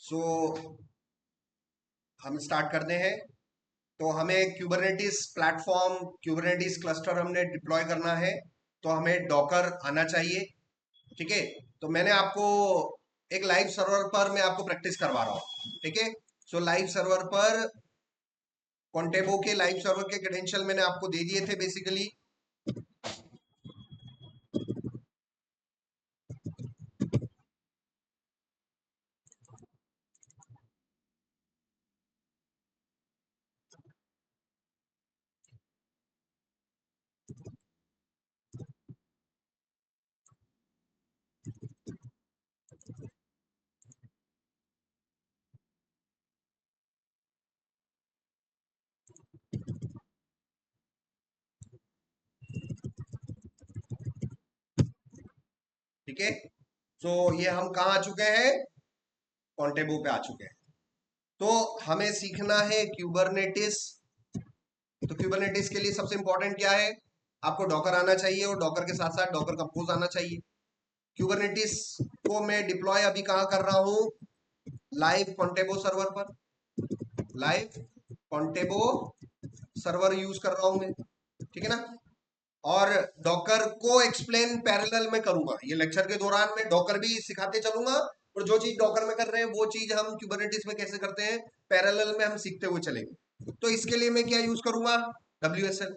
सो हम स्टार्ट करते हैं। तो हमें क्यूबरनेटिस प्लेटफॉर्म, क्यूबरनेटिस क्लस्टर हमने डिप्लॉय करना है, तो हमें डॉकर आना चाहिए। ठीक है, तो मैंने आपको एक लाइव सर्वर पर मैं आपको प्रैक्टिस करवा रहा हूँ। ठीक है, सो लाइव सर्वर पर कॉन्टेबो के लाइव सर्वर के क्रेडेंशियल मैंने आपको दे दिए थे बेसिकली। ठीक है, तो ये हम कहाँ आ चुके हैं, कॉन्टेबो पे आ चुके हैं। तो हमें सीखना है क्यूबरनेटिस। तो क्यूबरनेटिस के लिए सबसे इंपॉर्टेंट क्या है, आपको डॉकर आना चाहिए और डॉकर के साथ साथ डॉकर कंपोज आना चाहिए। क्यूबरनेटिस को मैं डिप्लॉय अभी कहाँ कर रहा हूँ, लाइव कॉन्टेबो सर्वर पर। लाइव कॉन्टेबो सर्वर यूज कर रहा हूं मैं, ठीक है ना। और डॉकर को एक्सप्लेन पैरेलल में करूंगा, ये लेक्चर के दौरान मैं डॉकर भी सिखाते चलूंगा, और जो चीज डॉकर में कर रहे हैं वो चीज हम क्यूबरनेटिस में कैसे करते हैं पैरेलल में हम सीखते हुए चलेंगे। तो इसके लिए मैं क्या यूज करूंगा, WSL।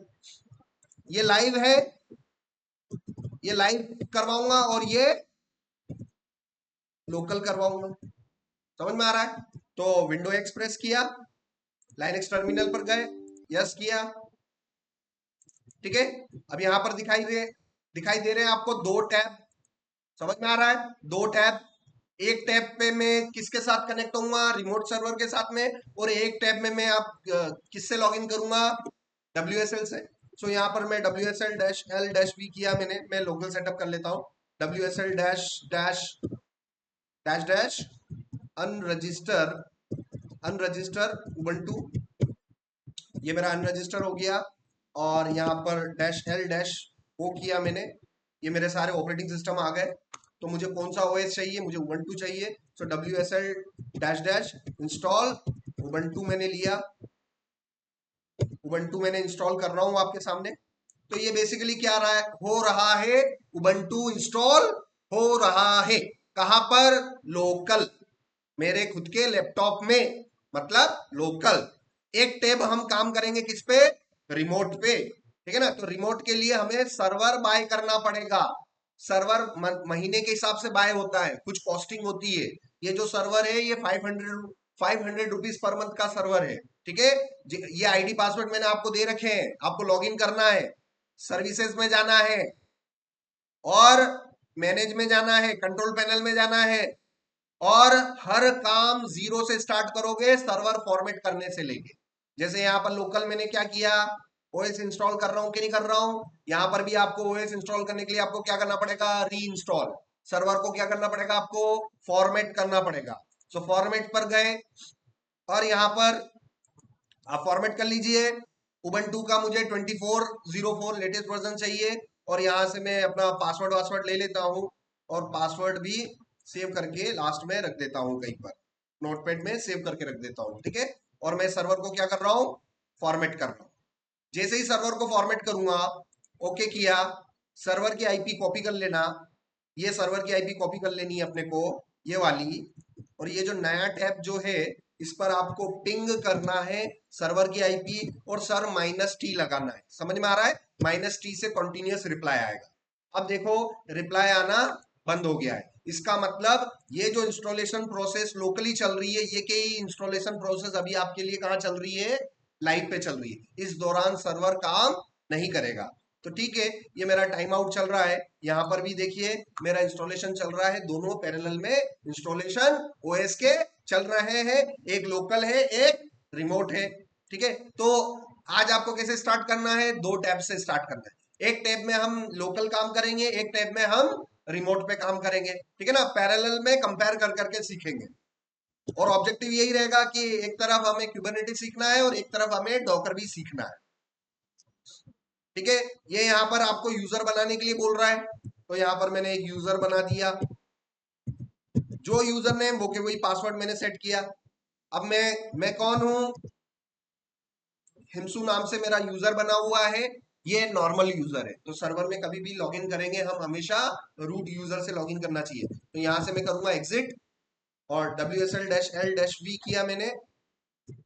ये लाइव है, ये लाइव करवाऊंगा और ये लोकल करवाऊंगा। समझ में आ रहा है। तो विंडो एक्सप्रेस किया, लाइनक्स टर्मिनल पर गए, यस किया। ठीक है, अब यहां पर दिखाई दे रहे हैं आपको दो टैब। समझ में आ रहा है, दो टैब। एक टैब पे मैं किसके साथ कनेक्ट होऊंगा, रिमोट सर्वर के साथ में, और एक टैब में मैं आप किससे लॉग इन करूंगा, WSL से। सो यहाँ पर मैं WSL-L-V किया मैंने, मैं लोकल सेटअप कर लेता हूँ। WSL dash dash dash dash unregister unregister Ubuntu, ये मेरा अनरजिस्टर हो गया। और यहाँ पर -L- वो किया मैंने, ये मेरे सारे ऑपरेटिंग सिस्टम आ गए। तो मुझे कौन सा ओएस चाहिए, मुझे उबंटू चाहिए। सो WSL-डैश इंस्टॉल उबंटू मैंने लिया, उबंटू मैंने इंस्टॉल कर रहा हूँ आपके सामने। तो ये बेसिकली क्या रहा है, हो रहा है, उबंटू इंस्टॉल हो रहा है। कहां पर, लोकल, मेरे खुद के लैपटॉप में, मतलब लोकल। एक टैब हम काम करेंगे किस पे, रिमोट पे। ठीक है ना, तो रिमोट के लिए हमें सर्वर बाय करना पड़ेगा। सर्वर महीने के हिसाब से बाय होता है, कुछ कॉस्टिंग होती है। ये जो सर्वर है ये 500 रुपीज पर मंथ का सर्वर है। ठीक है, ये आईडी पासवर्ड मैंने आपको दे रखे हैं, आपको लॉगिन करना है, सर्विसेज में जाना है, और मैनेज में जाना है, कंट्रोल पैनल में जाना है, और हर काम जीरो से स्टार्ट करोगे सर्वर फॉर्मेट करने से लेके। जैसे यहाँ पर लोकल मैंने क्या किया, ओएस इंस्टॉल कर रहा हूँ कि नहीं कर रहा हूँ, यहाँ पर भी आपको ओएस इंस्टॉल करने के लिए आपको क्या करना पड़ेगा, री इंस्टॉल। सर्वर को क्या करना पड़ेगा, आपको फॉर्मेट करना पड़ेगा। सो फॉर्मेट पर गए, और यहाँ पर आप फॉर्मेट कर लीजिए। उबंटू का मुझे 2404 लेटेस्ट वर्जन चाहिए, और यहाँ से मैं अपना पासवर्ड वासवर्ड ले लेता हूँ, और पासवर्ड भी सेव करके लास्ट में रख देता हूँ, कहीं पर नोटपैड में सेव करके रख देता हूँ। ठीक है, और मैं सर्वर को क्या कर रहा हूँ, फॉर्मेट कर रहा हूँ। जैसे ही सर्वर को फॉर्मेट करूंगा, ओके किया, सर्वर की आईपी कॉपी कर लेना, ये सर्वर की आईपी कॉपी कर लेनी है अपने को, ये वाली। और ये जो नया टैब जो है, इस पर आपको पिंग करना है सर्वर की आईपी, और सर -T लगाना है। समझ में आ रहा है, -T से कंटिन्यूअस रिप्लाई आएगा। अब देखो, रिप्लाई आना बंद हो गया है। इसका मतलब ये जो इंस्टॉलेशन प्रोसेस लोकली चल रही है, ये के इंस्टॉलेशन प्रोसेस अभी आपके लिए कहाँ चल रही है, लाइव पे चल रही है। इस दौरान सर्वर काम नहीं करेगा। तो ठीक है, ये मेरा टाइम आउट चल रहा है। यहाँ पर भी देखिए मेरा इंस्टॉलेशन चल रहा है, दोनों पैरेलल में इंस्टॉलेशन ओएस के चल रहे हैं, एक लोकल है, एक रिमोट है। ठीक है, तो आज आपको कैसे स्टार्ट करना है, दो टैब से स्टार्ट करना है। एक टैब में हम लोकल काम करेंगे, एक टैब में हम रिमोट पे काम करेंगे। ठीक है ना, पैरेलल में कंपेयर कर करके सीखेंगे। और ऑब्जेक्टिव यही रहेगा कि एक तरफ हमें क्यूबरनेटिस सीखना है और एक तरफ हमें डॉकर भी सीखना है। ठीक है, ये यहाँ पर आपको यूजर बनाने के लिए बोल रहा है, तो यहाँ पर मैंने एक यूजर बना दिया, जो यूजर नेम वो के वही पासवर्ड मैंने सेट किया। अब मैं कौन हूं, हिमसू नाम से मेरा यूजर बना हुआ है, ये नॉर्मल यूजर है। तो सर्वर में कभी भी लॉगिन करेंगे हम हमेशा रूट यूजर से लॉगिन करना चाहिए। तो यहां से मैं करूंगा एग्जिट और WSL-L-V किया मैंने,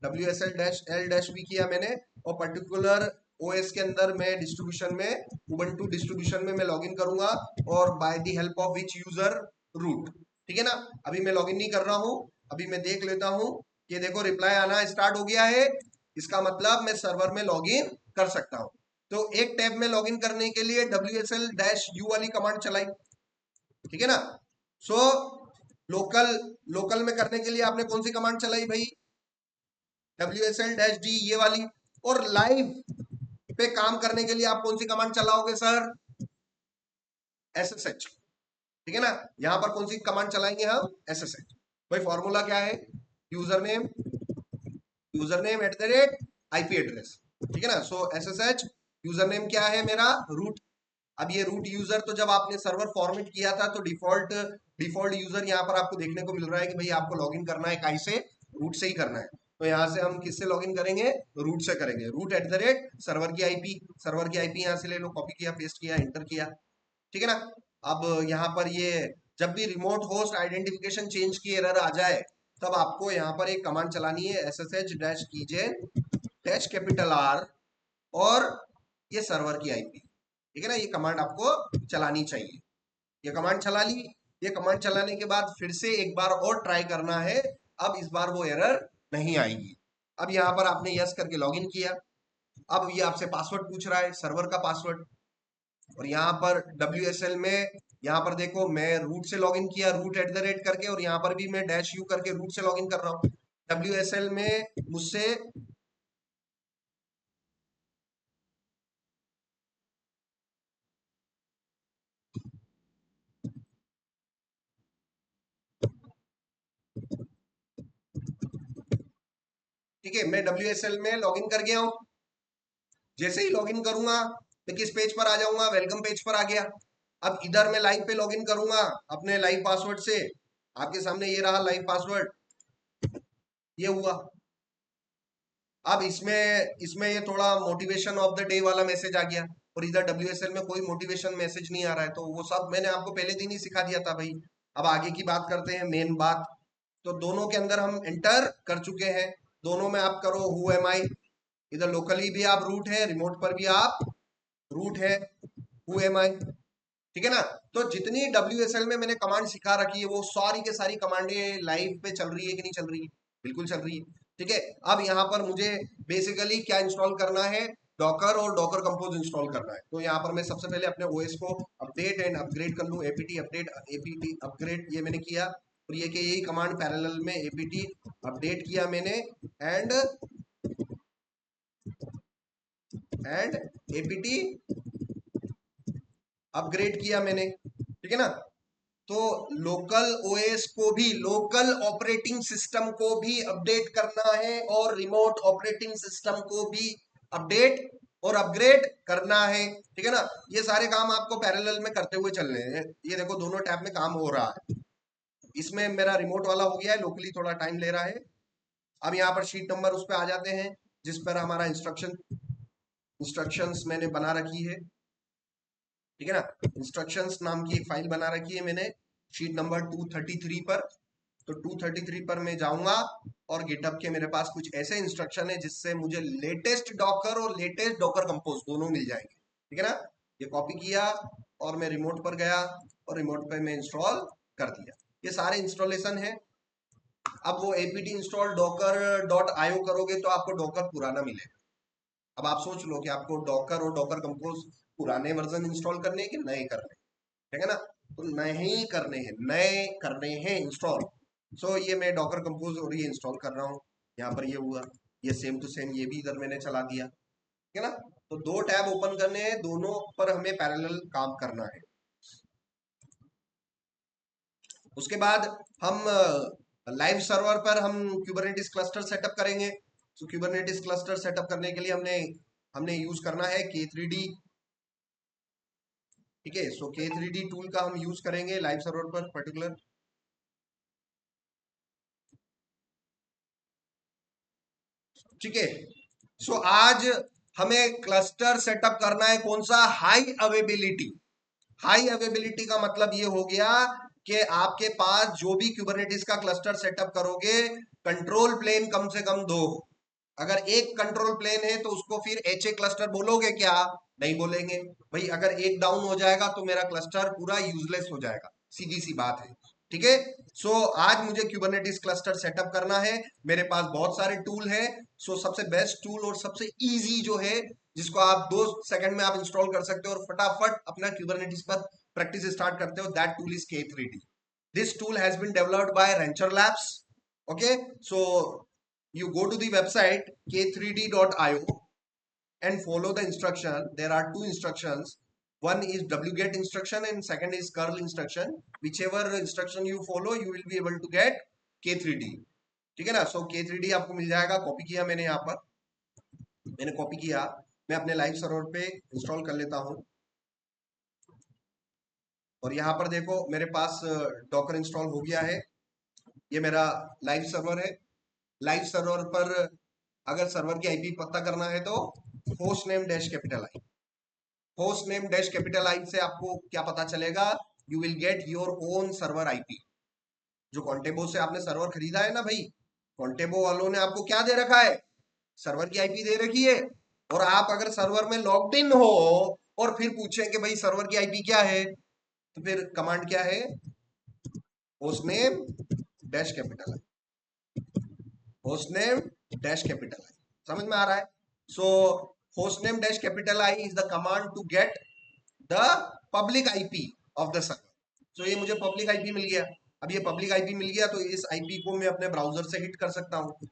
WSL-L-V किया मैंने, और पर्टिकुलर ओएस के अंदर मैं डिस्ट्रीब्यूशन में उबंटू डिस्ट्रीब्यूशन में मैं लॉगिन करूंगा और by the help of which user root. ठीक है ना। अभी मैं लॉगिन नहीं कर रहा हूं, अभी मैं देख लेता हूं कि देखो रिप्लाई आना स्टार्ट हो गया है। इसका मतलब मैं सर्वर में लॉगिन कर सकता हूं। तो एक टैब में लॉगिन करने के लिए WSL-U वाली कमांड चलाई। ठीक है ना। सो लोकल लोकल में करने के लिए आपने कौन सी कमांड चलाई भाई, WSL-D ये वाली। और लाइव पे काम करने के लिए आप कौन सी कमांड चलाओगे सर, SSH। ठीक है ना। यहां पर कौन सी कमांड चलाएंगे हम, SSH। भाई फॉर्मूला क्या है, user name at the rate IP address. ठीक है ना। सो SSH यूजर नेम क्या है मेरा, रूट। अब ये रूट यूजर तो जब आपने सर्वर फॉर्मेट किया था तो डिफॉल्ट यूजर यहाँ पर आपको देखने को मिल रहा है कि भाई आपको लॉगिन करना है काई से, रूट से ही करना है। तो यहाँ से हम किससे लॉगिन करेंगे, रूट से करेंगे, root at the rate server की आईपी यहाँ से ले लो, कॉपी किया, पेस्ट किया, एंटर किया। ठीक है ना। अब यहाँ पर ये जब भी रिमोट होस्ट आइडेंटिफिकेशन चेंज की एरर आ जाए तब आपको यहाँ पर एक कमांड चलानी है, SSH-keygen-R और ये सर्वर की आईपी। ठीक है ना। ये कमांड आपको चलानी चाहिए। ये कमांड चला ली। ये कमांड चलाने के बाद फिर से एक बार और ट्राई करना है। अब इस बार वो एरर नहीं आएगी। अब यहाँ पर आपने यस करके लॉगिन किया। अब ये आपसे पासवर्ड पूछ रहा है, सर्वर का पासवर्ड। और यहाँ पर WSL में यहाँ पर देखो मैं रूट से लॉगिन किया, रूट एट द रेट करके, और यहाँ पर भी मैं -U करके रूट से लॉगिन कर रहा हूँ। WSL में मुझसे ठीक है, मैं WSL में लॉगिन कर गया हूँ। जैसे ही लॉगिन करूंगा मैं किस पेज पर आ जाऊंगा, वेलकम पेज पर आ गया। अब इधर मैं लाइव पे लॉगिन करूंगा अपने लाइव पासवर्ड से। आपके सामने ये रहा लाइव पासवर्ड, ये हुआ। अब इसमें इसमें ये थोड़ा मोटिवेशन ऑफ द डे वाला मैसेज आ गया, और इधर WSL में कोई मोटिवेशन मैसेज नहीं आ रहा है। तो वो सब मैंने आपको पहले दिन ही सिखा दिया था भाई। अब आगे की बात करते हैं, मेन बात। तो दोनों के अंदर हम एंटर कर चुके हैं। दोनों में आप करो हु एम आई, इधर लोकली भी आप रूट है, रिमोट पर भी आप रूट है, हु एम आई। ठीक है ना। तो जितनी WSL में मैंने कमांड सिखा रखी है वो सारी के सारी कमांडें लाइव पे चल रही है कि नहीं चल रही है, बिल्कुल चल रही है। ठीक है। अब यहाँ पर मुझे बेसिकली क्या इंस्टॉल करना है, डॉकर और डॉकर कंपोज इंस्टॉल करना है। तो यहाँ पर मैं सबसे पहले अपने ओएस को अपडेट एंड अपग्रेड कर लूँ, APT अपडेट APT अपग्रेड ये मैंने किया। और ये कि यही कमांड पैरेलल में APT अपडेट किया मैंने, एंड APT अपग्रेड किया मैंने। ठीक है ना। तो लोकल ओएस को भी, लोकल ऑपरेटिंग सिस्टम को भी अपडेट करना है और रिमोट ऑपरेटिंग सिस्टम को भी अपडेट और अपग्रेड करना है। ठीक है ना। ये सारे काम आपको पैरेलल में करते हुए चलने हैं। ये देखो दोनों टैब में काम हो रहा है। इसमें मेरा रिमोट वाला हो गया है, लोकली थोड़ा टाइम ले रहा है। अब यहाँ पर शीट नंबर उस पर आ जाते हैं जिस पर हमारा इंस्ट्रक्शंस मैंने बना रखी है। ठीक है ना। इंस्ट्रक्शंस नाम की एक फाइल बना रखी है मैंने शीट नंबर 233 पर। तो 233 पर मैं जाऊंगा और गिटहब के मेरे पास कुछ ऐसे इंस्ट्रक्शन है जिससे मुझे लेटेस्ट डॉकर और लेटेस्ट डॉकर कंपोज दोनों मिल जाएंगे। ठीक है ना। ये कॉपी किया और मैं रिमोट पर गया और रिमोट पे मैं इंस्टॉल कर दिया। ये सारे इंस्टॉलेशन है। अब वो APT इंस्टॉल docker.io करोगे तो आपको डॉकर पुराना मिलेगा। अब आप सोच लो कि आपको डॉकर और डॉकर कंपोज पुराने वर्जन इंस्टॉल करने हैं कि नए करने हैं। ठीक है ना। तो नहीं करने हैं, नए करने हैं इंस्टॉल। सो ये मैं डॉकर कंपोज और ये इंस्टॉल कर रहा हूँ। यहाँ पर ये हुआ, ये सेम टू सेम ये भी इधर मैंने चला दिया। ठीक है ना। तो दो टैब ओपन करने हैं, दोनों पर हमें पैरेलल काम करना है। उसके बाद हम लाइव सर्वर पर हम क्यूबरनेटिस क्लस्टर सेटअप करेंगे। तो क्यूबरनेटिस क्लस्टर सेटअप करने के लिए हमने हमने यूज करना है K3D। ठीक है। सो K3D टूल का हम यूज करेंगे लाइव सर्वर पर पर्टिकुलर। ठीक है। सो आज हमें क्लस्टर सेटअप करना है, कौन सा? High availability. हाई अवेबिलिटी का मतलब ये हो गया कि आपके पास जो भी क्यूबरनेटिस का क्लस्टर सेटअप करोगे, कंट्रोल प्लेन कम से कम 2 हो। अगर एक कंट्रोल प्लेन है तो उसको फिर एचए क्लस्टर बोलोगे क्या? नहीं बोलेंगे भाई। अगर एक डाउन हो जाएगा तो मेरा क्लस्टर पूरा यूजलेस हो जाएगा, सीधी सी बात है। ठीक है। सो आज मुझे क्यूबरनेटिस क्लस्टर सेटअप करना है। मेरे पास बहुत सारे टूल है। सो सबसे बेस्ट टूल और सबसे इजी जो है, जिसको आप 2 सेकंड में आप इंस्टॉल कर सकते हो और फटाफट अपना क्यूबरनेटिस पर प्रैक्टिस स्टार्ट करते हो, that tool is K3D. This tool has been developed by Rancher Labs. Okay, so you go to the website k3d.io and follow the instruction. There are 2 instructions. One is wget instruction and second is curl instruction. Whichever instruction you follow, you will be able to get K3D. ठीक है ना? सो K3D आपको मिल जाएगा। Copy किया मैंने, यहाँ पर मैंने कॉपी किया। मैं अपने लाइव सर्वर पे इंस्टॉल कर लेता हूँ और यहाँ पर देखो मेरे पास डॉकर इंस्टॉल हो गया है। ये मेरा लाइव सर्वर है। लाइव सर्वर पर अगर सर्वर की आईपी पता करना है तो host name dash capital I. Host name dash capital आई से आपको क्या पता चलेगा? You will get your own server IP. जो कॉन्टेबो से आपने सर्वर खरीदा है ना भाई, कॉन्टेबो वालों ने आपको क्या दे रखा है? सर्वर की आईपी दे रखी है। और आप अगर सर्वर में लॉग्ड इन हो और फिर पूछें कि भाई सर्वर की आईपी क्या है, तो फिर कमांड क्या है? Host name dash capital I. Host name dash capital I. समझ में आ रहा है? So host name dash capital I is the command to get the public IP of the server. So ये मुझे पब्लिक आईपी मिल गया। अब ये पब्लिक आईपी मिल गया तो इस आईपी को मैं अपने ब्राउजर से हिट कर सकता हूँ।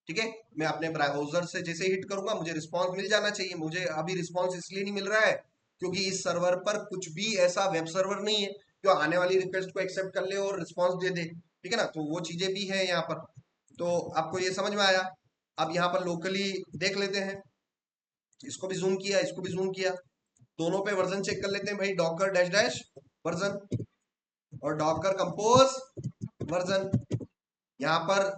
ठीक है, मैं अपने ब्राउजर से जैसे हिट करूंगा मुझे रिस्पॉन्स मिल जाना चाहिए। मुझे अभी रिस्पॉन्स इसलिए नहीं मिल रहा है क्योंकि इस सर्वर पर कुछ भी ऐसा वेब सर्वर नहीं है जो आने वाली रिक्वेस्ट को एक्सेप्ट कर ले और रिस्पॉन्स दे दे। ठीक है ना? तो वो चीजें भी है यहाँ पर। तो आपको ये समझ में आया। अब यहाँ पर लोकली देख लेते हैं। इसको भी जूम किया, इसको भी जूम किया। दोनों पे वर्जन चेक कर लेते हैं भाई। डॉकर डैश डैश वर्जन और डॉकर कंपोज वर्जन। यहाँ पर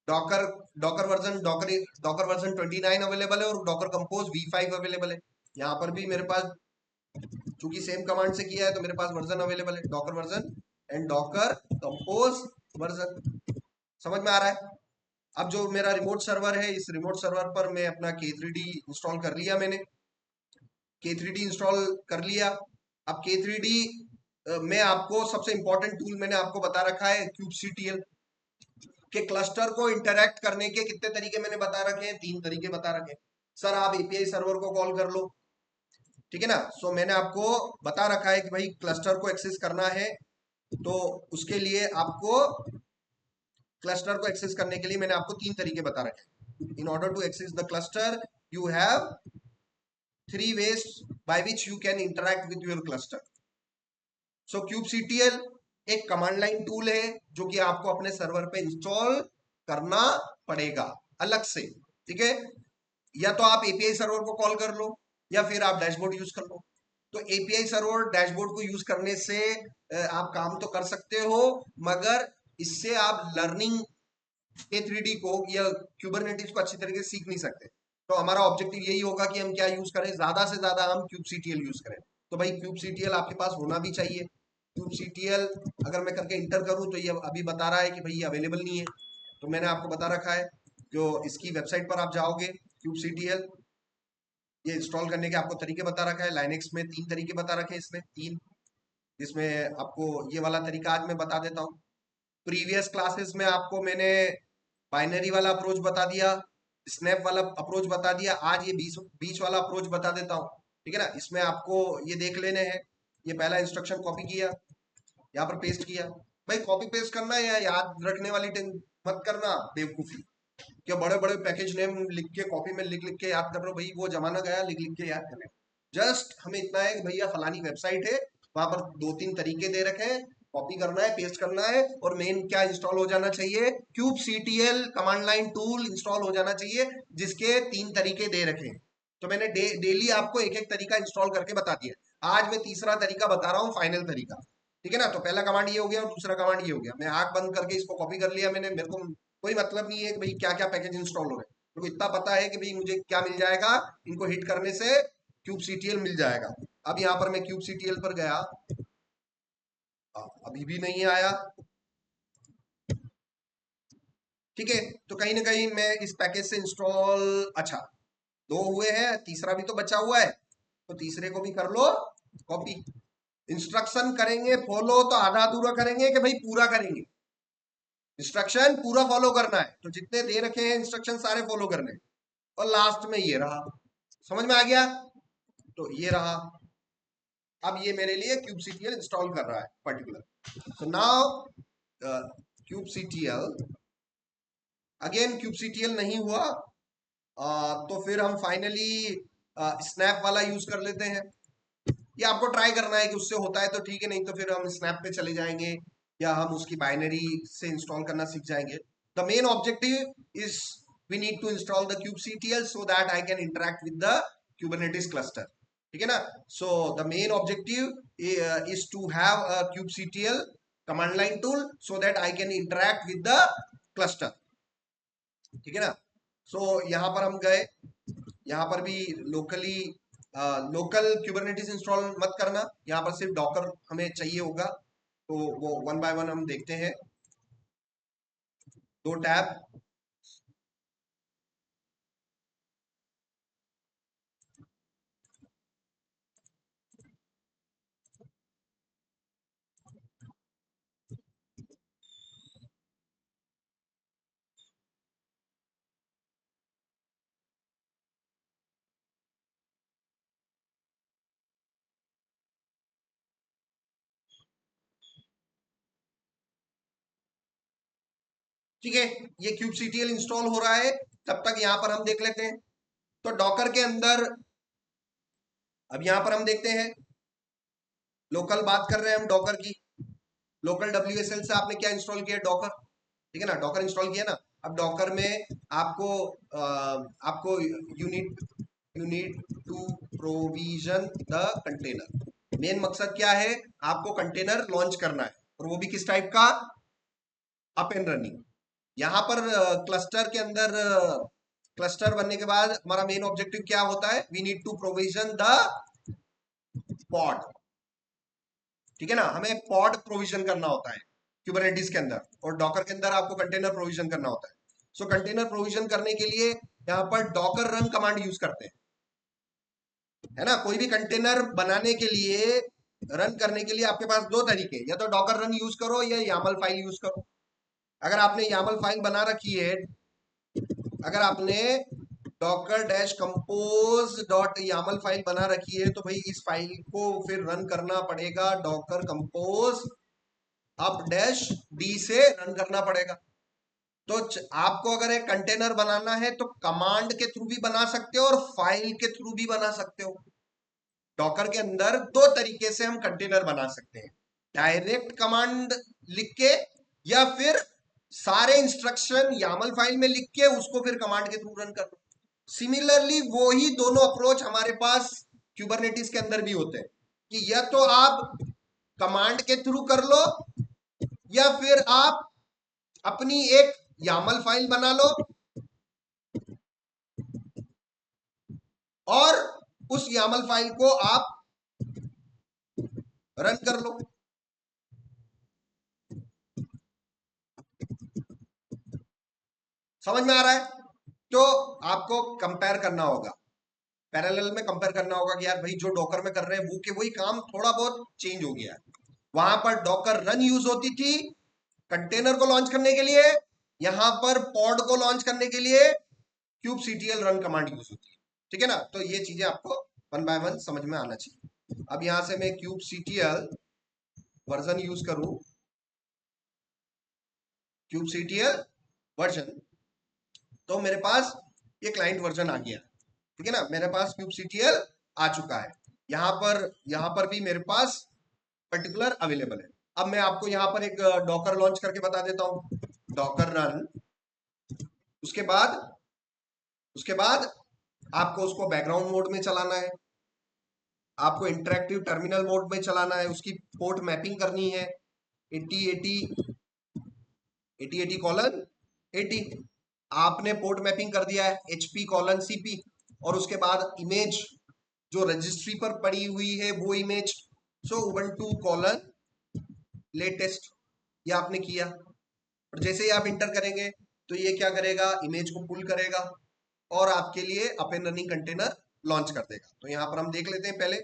Docker Docker version Docker version 29 available है और डॉकर कंपोज V5 अवेलेबल है। यहाँ पर भी मेरे पास चूंकि सेम कमांड से किया है तो मेरे पास वर्जन अवेलेबल है, Docker version and Docker compose version. समझ में आ रहा है? अब जो मेरा रिमोट सर्वर है, इस रिमोट सर्वर पर मैं अपना K3D इंस्टॉल कर लिया। मैंने K3D इंस्टॉल कर लिया। अब K3D में आपको सबसे इंपॉर्टेंट टूल मैंने आपको बता रखा है kubectl के क्लस्टर को इंटरैक्ट करने के कितने तरीके मैंने बता रखे हैं? 3 तरीके बता रखे हैं। सर आप एपीआई सर्वर को कॉल कर लो। ठीक है ना? सो मैंने आपको बता रखा है कि भाई क्लस्टर को एक्सेस करना है तो उसके लिए आपको क्लस्टर को एक्सेस करने के लिए मैंने आपको 3 तरीके बता रखे हैं। In order to access the cluster you have 3 ways by which you can interact with your cluster. So kubectl एक कमांड लाइन टूल है जो कि आपको अपने सर्वर पे इंस्टॉल करना पड़ेगा अलग से। ठीक है, या तो आप एपीआई सर्वर को कॉल कर लो या फिर आप डैशबोर्ड यूज कर लो। तो एपीआई सर्वर डैशबोर्ड को यूज करने से आप काम तो कर सकते हो, मगर इससे आप लर्निंग K3D को या क्यूबरनेटिस को अच्छी तरीके से सीख नहीं सकते। तो हमारा ऑब्जेक्टिव यही होगा कि हम क्या यूज करें, ज्यादा से ज्यादा हम kubectl यूज करें। तो भाई kubectl आपके पास होना भी चाहिए। kubectl अगर मैं करके इंटर करूं तो ये अभी बता रहा है कि भाई ये अवेलेबल नहीं है। तो मैंने आपको बता रखा है, जो इसकी वेबसाइट पर आप जाओगे kubectl, ये इंस्टॉल करने के आपको तरीके बता रखा है। लाइनेक्स में 3 तरीके बता रखे हैं, इसमें 3, जिसमें आपको ये वाला तरीका आज मैं बता देता हूँ। प्रीवियस क्लासेस में आपको मैंने बाइनरी वाला अप्रोच बता दिया, स्नैप वाला अप्रोच बता दिया। आज ये बीच वाला अप्रोच बता देता हूँ। ठीक है ना? इसमें आपको ये देख लेने हैं। ये पहला इंस्ट्रक्शन कॉपी किया, यहाँ पर पेस्ट किया। भाई कॉपी पेस्ट करना या याद रखने वाली मत करना बेवकूफी। क्या बड़े बड़े पैकेज नेम लिख के कॉपी में लिख लिख के याद कर रहे हो? भाई वो जमाना गया लिख लिख के याद करने। जस्ट हमें इतना है कि भैया फलानी वेबसाइट है, वहां पर 2-3 तरीके दे रखे हैं, कॉपी करना है, पेस्ट करना है और मेन क्या इंस्टॉल हो जाना चाहिए? kubectl command line tool install हो जाना चाहिए, जिसके 3 तरीके दे रखे हैं। तो मैंने डेली आपको एक एक तरीका इंस्टॉल करके बता दिया। आज मैं तीसरा तरीका बता रहा हूँ, फाइनल तरीका। ठीक है ना? तो पहला कमांड ये हो गया और दूसरा कमांड ये हो गया। मैं आंख बंद करके इसको कॉपी कर लिया मैंने। मेरे को कोई मतलब नहीं है कि भाई क्या क्या पैकेज इंस्टॉल हो रहे हैं, तो इतना पता है कि भाई मुझे क्या मिल जाएगा, इनको हिट करने से kubectl मिल जाएगा। अब यहाँ पर मैं kubectl पर गया, अभी भी नहीं आया। ठीक है, तो कहीं ना कहीं मैं इस पैकेज से इंस्टॉल, अच्छा दो हुए हैं, तीसरा भी तो बचा हुआ है, तो तीसरे को भी कर लो कॉपी। इंस्ट्रक्शन करेंगे फॉलो तो आधा अधूरा करेंगे कि भाई पूरा करेंगे? इंस्ट्रक्शन पूरा फॉलो करना है, तो जितने दे रखे हैं इंस्ट्रक्शन सारे फॉलो करने। और लास्ट में ये रहा, समझ में आ गया? तो ये रहा, अब ये मेरे लिए kubectl इंस्टॉल कर रहा है particular. So now kubectl, again kubectl नहीं हुआ, तो फिर हम फाइनली स्नैप वाला यूज कर लेते हैं। ये आपको ट्राई करना है कि उससे होता है तो ठीक है, नहीं तो फिर हम स्नैप पे चले जाएंगे या हम उसकी बाइनरी से इंस्टॉल करना सीख जाएंगे। The main objective is we need to install the kubectl so that I can interact with the Kubernetes cluster. ठीक है ना? So the main objective is to have a kubectl command line tool so that I can interact with the cluster. ठीक है ना? सो यहाँ पर हम गए, यहाँ पर भी लोकली लोकल क्यूबरनेटिस इंस्टॉल मत करना, यहाँ पर सिर्फ डॉकर हमें चाहिए होगा। तो वो वन बाय वन हम देखते हैं। दो टैब, ठीक है, ये kubectl इंस्टॉल हो रहा है, तब तक यहाँ पर हम देख लेते हैं। तो डॉकर के अंदर अब यहाँ पर हम देखते हैं, लोकल बात कर रहे हैं हम डॉकर की। लोकल WSL से आपने क्या इंस्टॉल किया? डॉकर। ठीक है ना, डॉकर इंस्टॉल किया ना। अब डॉकर में आपको आपको you need to provision the container. मेन मकसद क्या है? आपको कंटेनर लॉन्च करना है, और वो भी किस टाइप का? Up and running. यहां पर क्लस्टर के अंदर क्लस्टर बनने के बाद हमारा मेन ऑब्जेक्टिव क्या होता है? We need to provision the pod. ठीक है ना, हमें पॉड प्रोविजन करना होता है क्यूबरनेटिस के अंदर, और डॉकर के अंदर आपको कंटेनर प्रोविजन करना होता है। सो कंटेनर प्रोविजन करने के लिए यहाँ पर डॉकर रन कमांड यूज करते हैं, है ना। कोई भी कंटेनर बनाने के लिए, रन करने के लिए आपके पास दो तरीके, या तो डॉकर रन यूज करो या यामल फाइल यूज करो। अगर आपने यामल फाइल बना रखी है, अगर आपने Docker dash compose dot YAML file बना रखी है, तो भाई इस फाइल को फिर रन करना पड़ेगा Docker compose up dash D से रन करना पड़ेगा। तो आपको अगर एक कंटेनर बनाना है तो कमांड के थ्रू भी बना सकते हो और फाइल के थ्रू भी बना सकते हो। डॉकर के अंदर दो तरीके से हम कंटेनर बना सकते हैं, डायरेक्ट कमांड लिख के, या फिर सारे इंस्ट्रक्शन यामल फाइल में लिख के उसको फिर कमांड के थ्रू रन करना। सिमिलरली वो ही दोनों अप्रोच हमारे पास क्यूबरनेटिस के अंदर भी होते हैं, कि या तो आप कमांड के थ्रू कर लो, या फिर आप अपनी एक यामल फाइल बना लो और उस यामल फाइल को आप रन कर लो। समझ में आ रहा है? तो आपको कंपेयर करना होगा, पैरेलल में कंपेयर करना होगा कि यार भाई जो डॉकर में कर रहे हैं वो के वही काम थोड़ा बहुत चेंज हो गया है। वहां पर डॉकर रन यूज होती थी कंटेनर को लॉन्च करने के लिए, यहां पर पॉड को लॉन्च करने के लिए kubectl रन कमांड यूज होती है। ठीक है ना, तो ये चीजें आपको वन बाय वन समझ में आना चाहिए। अब यहां से मैं kubectl वर्जन यूज करूं, kubectl वर्जन, तो मेरे पास ये क्लाइंट वर्जन आ गया। ठीक है ना, मेरे पास kubectl आ चुका है, यहां पर भी मेरे पास पर्टिकुलर अवेलेबल है। अब मैं आपको यहां पर एक डॉकर लॉन्च करके बता देता हूं, डॉकर रन। उसके बाद उसके बाद आपको उसको बैकग्राउंड मोड में चलाना है, आपको इंटरेक्टिव टर्मिनल मोड में चलाना है, उसकी पोर्ट मैपिंग करनी है 8080 8080 कॉलन 80। आपने पोर्ट मैपिंग कर दिया है HP:CP, और उसके बाद इमेज जो रजिस्ट्री पर पड़ी हुई है वो इमेज, सो ubuntu लेटेस्ट, ये आपने किया। और जैसे ही आप इंटर करेंगे तो ये क्या करेगा, इमेज को पुल करेगा और आपके लिए up and running container launch कर देगा। तो यहाँ पर हम देख लेते हैं पहले,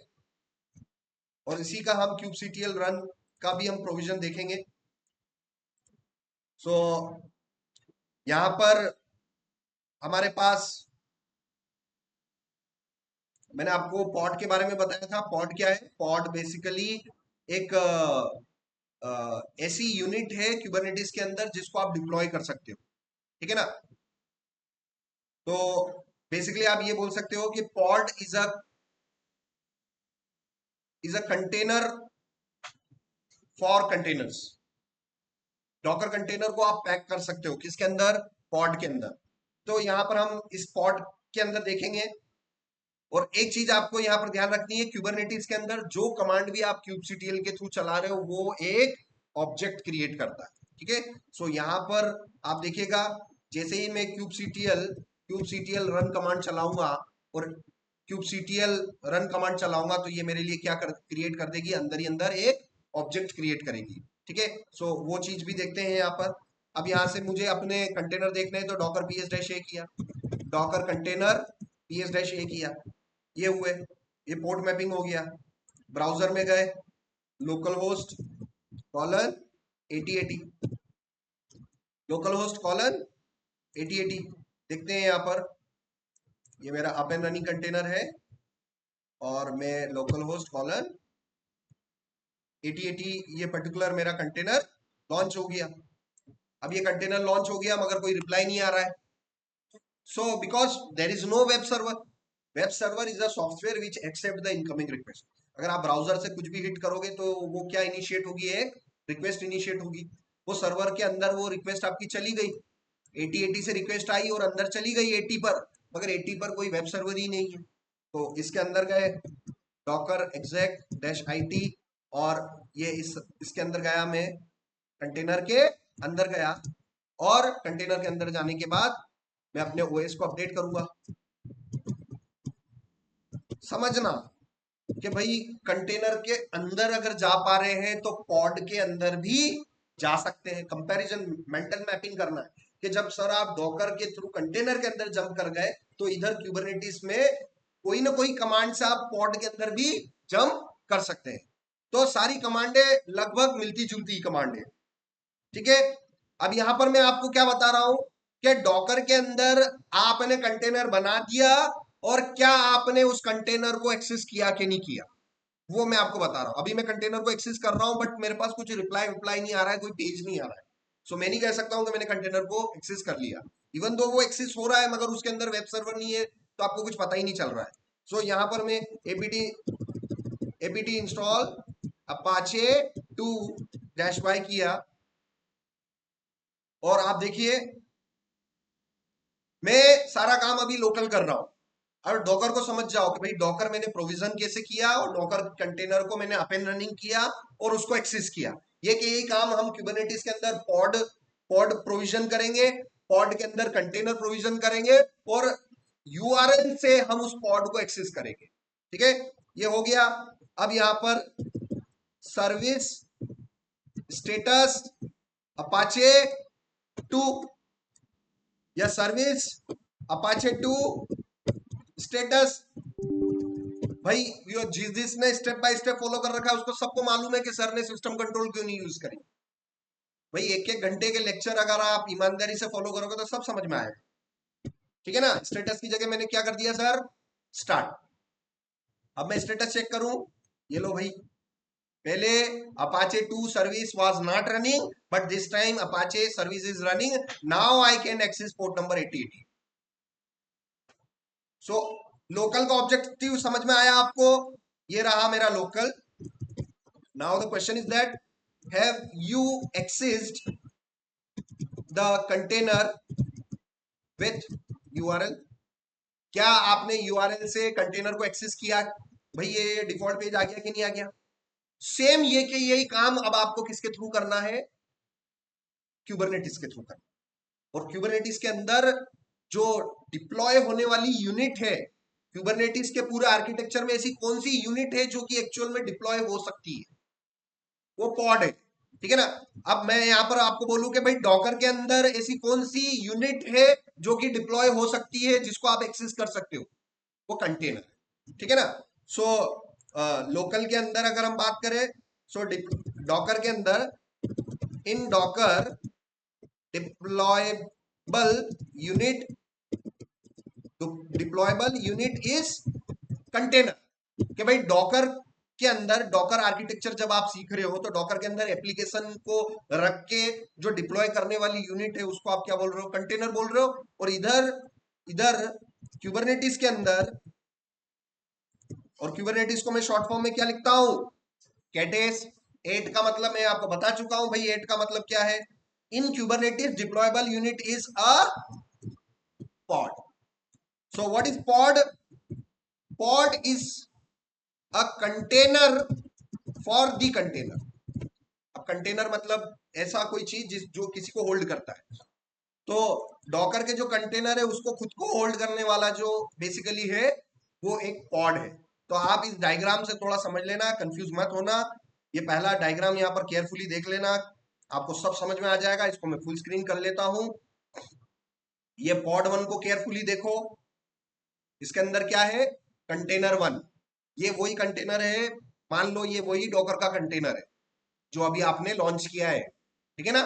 और इसी का हम kubectl रन का भी हम प्रोविजन देखेंगे। सो यहाँ पर हमारे पास, मैंने आपको पॉड के बारे में बताया था। पॉड क्या है? पॉड बेसिकली एक ऐसी यूनिट है क्यूबरनेटिस के अंदर जिसको आप डिप्लॉय कर सकते हो, ठीक है ना। तो बेसिकली आप ये बोल सकते हो कि pod is a container for containers. Docker container को आप पैक कर सकते हो किसके अंदर? पॉड के अंदर। तो यहां पर हम इस पॉड के अंदर देखेंगे। और एक चीज आपको यहां पर ध्यान रखनी है, क्यूबरनेटिस के अंदर जो कमांड भी आप kubectl के थ्रू चला रहे हो वो एक ऑब्जेक्ट क्रिएट करता है, ठीक है। सो यहां पर आप देखिएगा, जैसे ही मैं kubectl रन कमांड चलाऊंगा और kubectl रन कमांड चलाऊंगा तो ये मेरे लिए क्या क्रिएट कर देगी, अंदर ही अंदर एक ऑब्जेक्ट क्रिएट करेगी, ठीक है। सो वो चीज भी देखते हैं यहाँ पर। अब यहाँ से मुझे अपने कंटेनर देखने हैं तो डॉकर ps-a किया, डॉकर कंटेनर ps-a किया, ये हुए, ये पोर्ट मैपिंग हो गया। ब्राउजर में गए, local host colon 8080, local host colon 8080, देखते हैं यहाँ पर, ये मेरा अप एंड रनिंग कंटेनर है और मैं लोकल होस्ट कॉलन 8080, ये पर्टिकुलर मेरा कंटेनर लॉन्च हो गया। अब ये कंटेनर लॉन्च हो गया मगर कोई रिप्लाई नहीं आ रहा है। So because there is no web server, web server is a software which accept the incoming request. अगर आप ब्राउजर से कुछ भी हिट करोगे तो वो क्या इनिशिएट होगी, एक रिक्वेस्ट इनिशिएट होगी। वो सर्वर के अंदर वो रिक्वेस्ट आपकी चली गई, 8080 से रिक्वेस्ट आई और अंदर चली गई 80 पर, मगर 80 पर कोई वेब सर्वर ही नहीं है। तो इसके अंदर गए, डॉकर exec-it, और ये इसके अंदर गया, मैं कंटेनर के अंदर गया, और कंटेनर के अंदर जाने के बाद मैं अपने ओएस को अपडेट करूंगा। समझना कि भाई कंटेनर के अंदर अगर जा पा रहे हैं तो पॉड के अंदर भी जा सकते हैं। कंपैरिजन, मेंटल मैपिंग करना है कि जब सर आप डॉकर के थ्रू कंटेनर के अंदर जंप कर गए तो इधर क्यूबरनेटिस में कोई ना कोई कमांड से आप पॉड के अंदर भी जंप कर सकते हैं। तो सारी कमांडें लगभग मिलती जुलती कमांडें, ठीक है। अब यहां पर मैं आपको क्या बता रहा हूं कि डॉकर के अंदर आपने कंटेनर बना दिया और क्या आपने उस कंटेनर को एक्सेस किया कि नहीं किया, वो मैं आपको बता रहा हूं। अभी मैं कंटेनर को एक्सेस कर रहा हूं बट मेरे पास कुछ रिप्लाई नहीं आ रहा है, कोई पेज नहीं आ रहा है। सो मैं नहीं कह सकता हूं कि मैंने कंटेनर को एक्सेस कर लिया, इवन दो वो एक्सेस हो रहा है मगर उसके अंदर वेब सर्वर नहीं है तो आपको कुछ पता ही नहीं चल रहा है। सो यहां पर मैं apt इंस्टॉल अपाचे 2-y किया, और आप देखिए मैं सारा काम अभी लोकल कर रहा हूं। और डॉकर को समझ जाओ कि भाई डॉकर मैंने प्रोविजन कैसे किया और डॉकर कंटेनर को मैंने अप एंड रनिंग किया और उसको एक्सेस किया। ये कि यही काम हम क्यूबरनेटिस के अंदर पॉड पॉड प्रोविजन करेंगे, पॉड के अंदर कंटेनर प्रोविजन करेंगे और यूआरएल से हम उस पॉड को एक्सेस करेंगे, ठीक है। ये हो गया। अब यहां पर सर्विस स्टेटस अपाचे 2 या सर्विस अपाचे 2 स्टेटस, भाई जिसने स्टेप बाय स्टेप फॉलो कर रखा है उसको सबको मालूम है कि सर ने सिस्टम कंट्रोल क्यों नहीं यूज करी। भाई एक एक घंटे के लेक्चर अगर आप ईमानदारी से फॉलो करोगे तो सब समझ में आएगा, ठीक है ना। स्टेटस की जगह मैंने क्या कर दिया सर, स्टार्ट। अब मैं स्टेटस चेक करूं, ये लो भाई, पहले Apache 2 service was not running but this time Apache service is running, now I can access port number 8080। So local का ऑब्जेक्टिव समझ में आया आपको, ये रहा मेरा local. Now the question is that have you accessed the container with URL, क्या आपने यूआरएल से कंटेनर को एक्सेस किया? भाई ये डिफॉल्ट पेज आ गया कि नहीं आ गया? सेम ये कि यही काम अब आपको किसके थ्रू करना है, क्यूबरनेटिस के थ्रू करना। और क्यूबरनेटिस के अंदर जो डिप्लॉय होने वाली यूनिट है, क्यूबरनेटिस के पूरे आर्किटेक्चर में ऐसी कौन सी यूनिट है जो कि एक्चुअल में डिप्लॉय हो सकती है, वो पॉड है। ठीक है ना। अब मैं यहां पर आपको बोलूं कि भाई डॉकर के अंदर ऐसी कौन सी यूनिट है जो कि डिप्लॉय हो सकती है, जिसको आप एक्सेस कर सकते हो, वो कंटेनर है। ठीक है ना। सो लोकल के अंदर अगर हम बात करें, सो डॉकर के अंदर, in Docker deployable unit is container. कि भाई डॉकर के अंदर, डॉकर आर्किटेक्चर जब आप सीख रहे हो तो डॉकर के अंदर एप्लीकेशन को रख के जो डिप्लॉय करने वाली यूनिट है उसको आप क्या बोल रहे हो, कंटेनर बोल रहे हो। और इधर इधर क्यूबरनेटिस के अंदर, और क्यूबरनेटिस को मैं शॉर्ट फॉर्म में क्या लिखता हूं, कैटेस। एट का मतलब मैं आपको बता चुका हूं भाई, एट का मतलब क्या है। In Kubernetes deployable unit is a pod. So what is pod? Pod is a container for the container. अब कंटेनर मतलब ऐसा कोई चीज जिस जो किसी को होल्ड करता है। तो डॉकर के जो कंटेनर है उसको खुद को होल्ड करने वाला जो बेसिकली है वो एक पॉड है। तो आप इस डायग्राम से थोड़ा समझ लेना, कंफ्यूज मत होना। ये पहला डायग्राम यहाँ पर केयरफुली देख लेना, आपको सब समझ में आ जाएगा। इसको मैं फुल स्क्रीन कर लेता हूं। ये पॉड वन को केयरफुली देखो। इसके अंदर क्या है, कंटेनर वन। ये वही कंटेनर है, मान लो ये वही डॉकर का कंटेनर है जो अभी आपने लॉन्च किया है। ठीक है ना।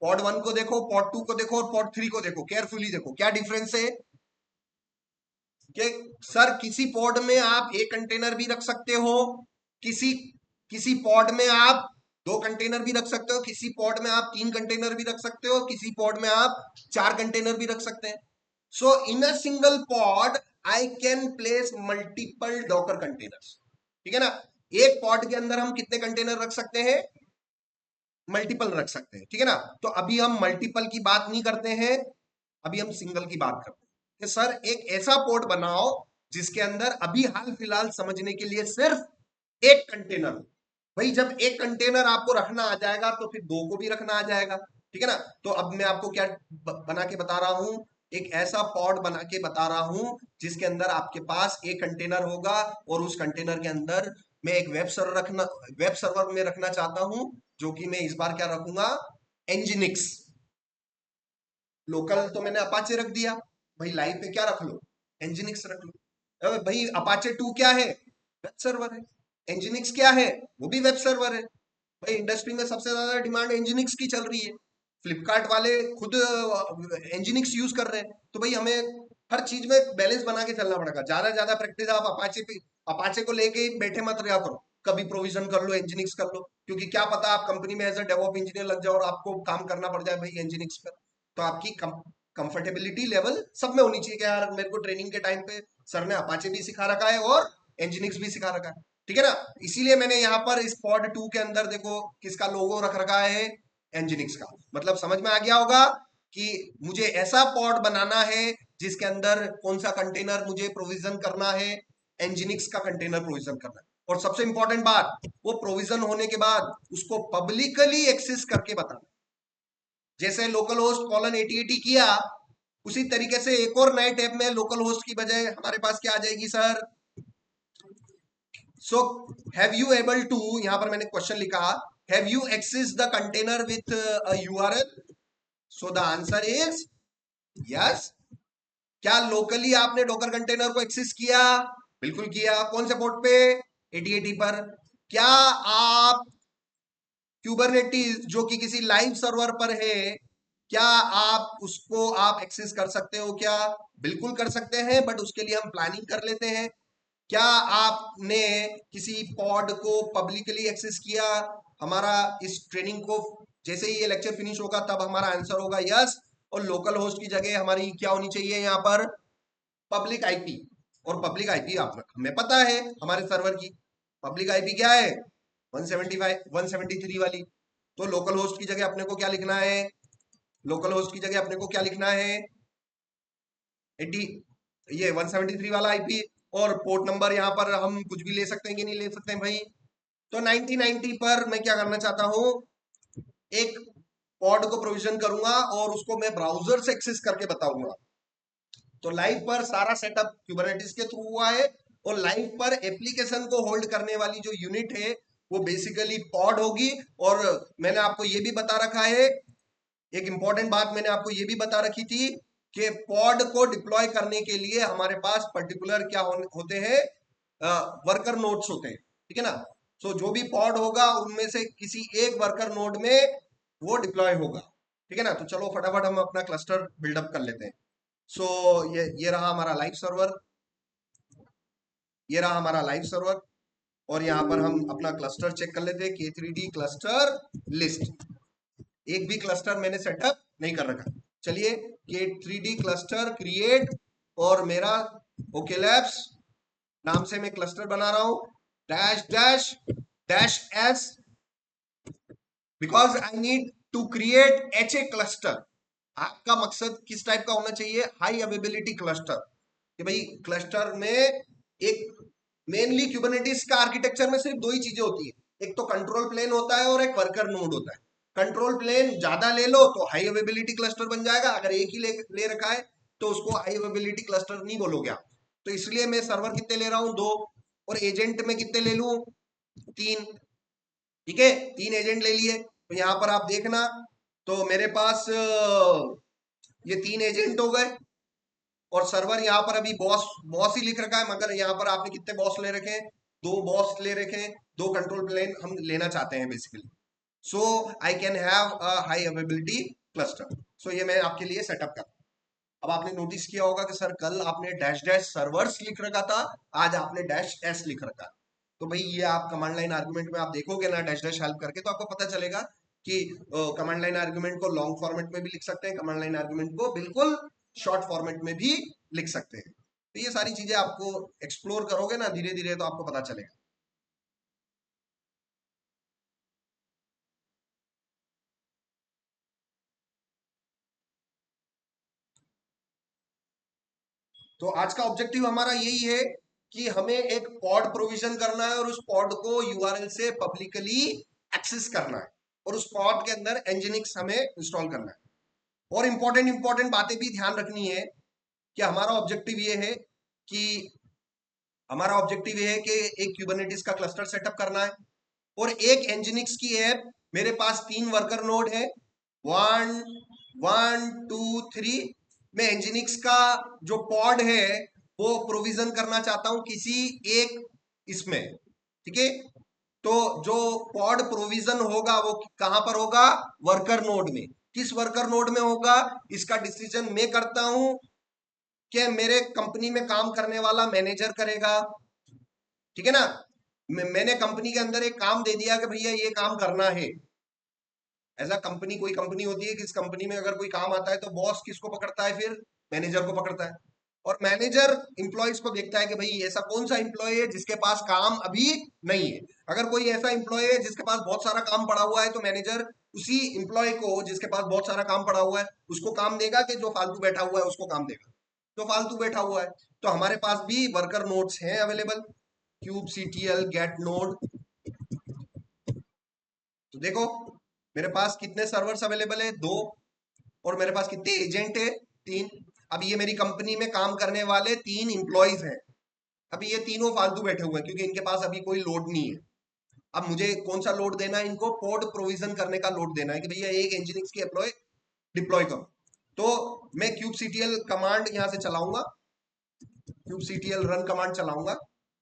पॉड वन को देखो, पॉड टू को देखो और पॉड थ्री को देखो, केयरफुली देखो क्या डिफरेंस है। कि सर किसी पॉड में आप एक कंटेनर भी रख सकते हो, किसी किसी पॉड में आप दो कंटेनर भी रख सकते हो, किसी पॉड में आप तीन कंटेनर भी रख सकते हो, किसी पॉड में आप चार कंटेनर भी रख सकते हैं। So in a single pod I can place multiple Docker containers. ठीक है ना। एक पॉड के अंदर हम कितने कंटेनर रख सकते हैं, मल्टीपल रख सकते हैं। ठीक है ना। तो अभी हम मल्टीपल की बात नहीं करते हैं, अभी हम सिंगल की बात करते हैं कि सर एक ऐसा पोर्ट बनाओ जिसके अंदर अभी हाल फिलहाल समझने के लिए सिर्फ एक कंटेनर हो। भाई जब एक कंटेनर आपको रखना आ जाएगा तो फिर दो को भी रखना आ जाएगा। ठीक है ना। तो अब मैं आपको क्या बना के बता रहा हूं, एक ऐसा पॉड बना के बता रहा हूं जिसके अंदर आपके पास एक कंटेनर होगा और उस कंटेनर के अंदर मैं एक वेब सर्वर में रखना चाहता हूं, जो कि मैं इस बार क्या रखूंगा, एंजिनिक्स। लोकल तो मैंने अपाचे रख दिया, भाई लाइव पे क्या रख लो, एंजिनिक्स रख लो। अबे भाई अपाचे 2 क्या है, वेब सर्वर है। एंजिनिक्स क्या है, वो भी वेब सर्वर है। भाई इंडस्ट्री में सबसे ज्यादा डिमांड एंजिनिक्स की चल रही है, फ्लिपकार्ट वाले खुद एंजिनिक्स यूज कर रहे हैं। तो भाई हमें हर चीज में बैलेंस बना के चलना पड़ेगा। ज्यादा प्रैक्टिस आप अपाचे को लेके ही बैठे मत रहा करो, कभी प्रोविजन कर लो, एंजिनिक्स कर लो, क्योंकि क्या पता आप कंपनी में एज अ डेवलप इंजीनियर लग जाओ और आपको काम करना पड़ जाए भाई एंजिनिक्स पर। तो आपकी कंफर्टेबिलिटी लेवल सब में होनी चाहिए कि यार मेरे को ट्रेनिंग के टाइम पे सर ने अपाचे भी सिखा रखा है और एंजिनिक्स भी सिखा रखा है। ठीक है ना। इसीलिए मैंने यहाँ पर इस पॉड 2 के अंदर देखो किसका लोगो रख रखा है, एंजिनिक्स का। मतलब समझ में आ गया होगा कि मुझे ऐसा पॉड बनाना है जिसके अंदर कौन सा कंटेनर मुझे प्रोविजन करना है, एंजिनिक्स का कंटेनर प्रोविजन करना है। और सबसे इंपॉर्टेंट बात, वो प्रोविजन होने के बाद उसको पब्लिकली एक्सेस करके बताना। जैसे लोकल होस्ट कॉलन 8080 किया, उसी तरीके से एक और नए टैब में लोकल होस्ट की बजाय हमारे पास क्या आ जाएगी sir, so have you able to, यहां पर मैंने क्वेश्चन लिखा, have you access the container with a URL. So the answer is yes. क्या लोकली आपने डॉकर कंटेनर को एक्सेस किया, बिल्कुल किया। कौन से पोर्ट पे, 8080 पर। क्या आप क्यूबरनेटिस जो कि किसी लाइव सर्वर पर है, क्या आप उसको आप एक्सेस कर सकते हो क्या, बिल्कुल कर सकते हैं, बट उसके लिए हम प्लानिंग कर लेते हैं। क्या आपने किसी पॉड को पब्लिकली एक्सेस किया, हमारा इस ट्रेनिंग को जैसे ही ये लेक्चर फिनिश होगा तब हमारा आंसर होगा यस। और लोकल होस्ट की जगह हमारी क्या होनी चाहिए यहाँ पर, पब्लिक आईपी। और पब्लिक आईपी आप हमें पता है हमारे सर्वर की पब्लिक आईपी क्या है, 175 173 वाली। तो लोकल होस्ट की जगह अपने को क्या लिखना है, लोकल होस्ट की जगह अपने को क्या लिखना है, 80, ये 173 वाला आईपी। और पोर्ट नंबर यहाँ पर हम कुछ भी ले सकते हैं कि नहीं ले सकते हैं भाई। तो 9090 पर मैं क्या करना चाहता हूं, एक पॉड को प्रोविजन करूंगा और उसको मैं ब्राउजर से एक्सेस करके बताऊंगा। तो लाइव पर सारा सेटअप क्यूबरनेटिस के थ्रू हुआ है और लाइव पर एप्लीकेशन को होल्ड करने वाली जो यूनिट है वो बेसिकली पॉड होगी। और मैंने आपको ये भी बता रखा है, एक इंपॉर्टेंट बात मैंने आपको ये भी बता रखी थी कि पॉड को डिप्लॉय करने के लिए हमारे पास पर्टिकुलर क्या होते हैं, वर्कर नोड्स होते हैं, ठीक है ना। सो जो भी पॉड होगा उनमें से किसी एक वर्कर नोड में वो डिप्लॉय होगा, ठीक है ना। तो चलो फटाफट हम अपना क्लस्टर बिल्डअप कर लेते हैं। सो ये रहा हमारा लाइव सर्वर, ये रहा हमारा लाइव सर्वर। और यहाँ पर हम अपना क्लस्टर चेक कर लेते हैं, K3D क्लस्टर लिस्ट। एक भी क्लस्टर मैंने सेटअप नहीं कर रखा। चलिए K3D क्लस्टर क्रिएट और मेरा ओके लैब्स नाम से मैं क्लस्टर बना रहा हूं, dash dash dash S, because I need to create HA cluster. आपका मकसद किस टाइप का होना चाहिए, हाई अवेबिलिटी क्लस्टर, कि भाई क्लस्टर में एक मेनली क्यूबरनेटिस का आर्किटेक्चर में सिर्फ दो ही चीजें होती है, एक तो कंट्रोल प्लेन होता है और एक वर्कर नोड होता है। कंट्रोल प्लेन ज्यादा ले लो तो हाई अवेबिलिटी क्लस्टर बन जाएगा, अगर एक ही ले रखा है तो उसको हाई अवेबिलिटी क्लस्टर नहीं बोलोगे आप। तो इसलिए मैं सर्वर कितने ले रहा हूं, 2, और एजेंट में कितने ले लूं, 3, ठीक है। 3 एजेंट ले लिए। तो यहां पर आप देखना, तो मेरे पास ये 3 एजेंट हो गए और सर्वर यहाँ पर अभी बॉस बॉस ही लिख रखा है, मगर यहाँ पर आपने कितने बॉस ले रखे हैं, 2 बॉस ले रखे हैं, 2 कंट्रोल प्लेन हम लेना चाहते हैं basically. So I can have a high availability cluster. So ये मैं आपके लिए सेटअप कर। अब आपने नोटिस किया होगा कि सर कल आपने डैश डैश सर्वर्स लिख रखा था, आज आपने डैश एस लिख रखा। तो भाई ये आप कमांड लाइन आर्गुमेंट में आप देखोगे ना डैश डैश हेल्प करके, तो आपको पता चलेगा कि कमांड लाइन आर्गुमेंट को लॉन्ग फॉर्मेट में भी लिख सकते हैं, कमांड लाइन आर्गुमेंट को बिल्कुल शॉर्ट फॉर्मेट में भी लिख सकते हैं। तो ये सारी चीजें आपको एक्सप्लोर करोगे ना धीरे धीरे तो आपको पता चलेगा। तो आज का ऑब्जेक्टिव हमारा यही है कि हमें एक पॉड प्रोविजन करना है और उस पॉड को यूआरएल से पब्लिकली एक्सेस करना है और उस पॉड के अंदर एनजिनिक्स हमें इंस्टॉल करना है। और इंपॉर्टेंट इंपॉर्टेंट बातें भी ध्यान रखनी है कि हमारा ऑब्जेक्टिव ये है कि हमारा ऑब्जेक्टिव ये है कि एक क्यूबरनेटिस का क्लस्टर सेटअप करना है और एक एनजिनिक्स की ऐप, मेरे पास 3 वर्कर नोड है, 1 1 2 3। मैं एनजिनिक्स का जो पॉड है वो प्रोविजन करना चाहता हूं किसी एक इसमें, ठीक है। तो जो पॉड प्रोविजन होगा वो कहां पर होगा, वर्कर नोड में। किस वर्कर नोड में होगा इसका डिसीजन मैं करता हूं कि मेरे कंपनी में काम करने वाला मैनेजर करेगा, ठीक है ना। मैंने कंपनी के अंदर एक काम दे दिया कि भैया ये काम करना है। एज अ कंपनी, कोई कंपनी होती है कि इस कंपनी में अगर कोई काम आता है तो बॉस किसको पकड़ता है, फिर मैनेजर को पकड़ता है। और मैनेजर इंप्लॉयज को देखता है कि भाई ऐसा कौन सा इंप्लॉय है जिसके पास काम अभी नहीं है। अगर कोई ऐसा इंप्लॉय है जिसके पास बहुत सारा काम पड़ा हुआ है तो मैनेजर उसी इंप्लॉय को जिसके पास बहुत सारा काम पड़ा हुआ है उसको काम देगा, कि जो फालतू बैठा हुआ है उसको काम देगा, जो फालतू बैठा हुआ है। तो हमारे पास भी वर्कर नोड्स हैं available, kube CTL get node. तो देखो मेरे पास कितने सर्वर्स अवेलेबल है, 2, और मेरे पास कितने एजेंट है, 3। अब ये मेरी कंपनी में काम करने वाले 3 इंप्लॉइज हैं। अभी ये तीनों फालतू बैठे हुए हैं क्योंकि इनके पास अभी कोई लोड नहीं है। अब मुझे कौन सा लोड देना है, इनको पोर्ट प्रोविजन करने का लोड देना है कि भैया एक इंजीनियरिंग की एम्प्लॉय डिप्लॉय करो। तो मैं क्यूबसीटीएल कमांड यहां से चलाऊंगा, क्यूबसीटीएल रन कमांड चलाऊंगा।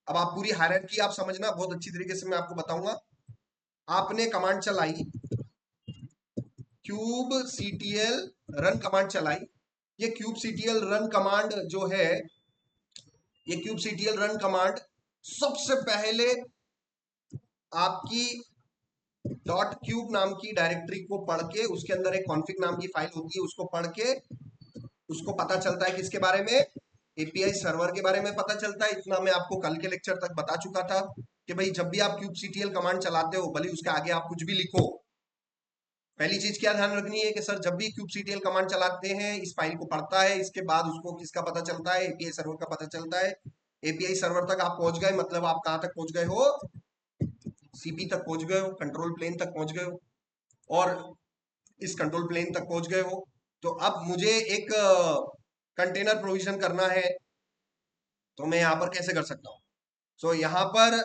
अब आप पूरी हायरार्की आप समझना, बहुत अच्छी तरीके से मैं आपको बताऊंगा। आपने कमांड चलाई, क्यूब सीटीएल रन कमांड चलाई। ये क्यूब सीटीएल रन कमांड जो है, ये क्यूब सीटीएल रन कमांड सबसे पहले आपकी डॉट क्यूब नाम की डायरेक्टरी को पढ़ के, उसके अंदर एक कॉन्फिग नाम की फाइल होती है, उसको पढ़ के उसको पता चलता है किसके बारे में, एपीआई सर्वर के बारे में पता चलता है। इतना मैं आपको कल के लेक्चर तक बता चुका था कि भाई जब भी आप क्यूब सीटीएल कमांड चलाते हो, भले उसके आगे आप कुछ भी लिखो, पहली चीज क्या ध्यान रखनी है कि सर जब भी क्यूबसीटीएल कमांड चलाते हैं इस फाइल को पढ़ता है, इसके बाद उसको किसका पता चलता है, एपीआई सर्वर का पता चलता है। एपीआई सर्वर तक आप पहुंच गए, मतलब आप कहां तक पहुंच गए हो, सीपी तक पहुंच गए हो, कंट्रोल प्लेन तक पहुंच गए हो। और इस कंट्रोल प्लेन तक पहुंच गए हो। तो अब मुझे एक कंटेनर प्रोविजन करना है, तो मैं यहां पर कैसे कर सकता हूं? सो यहां पर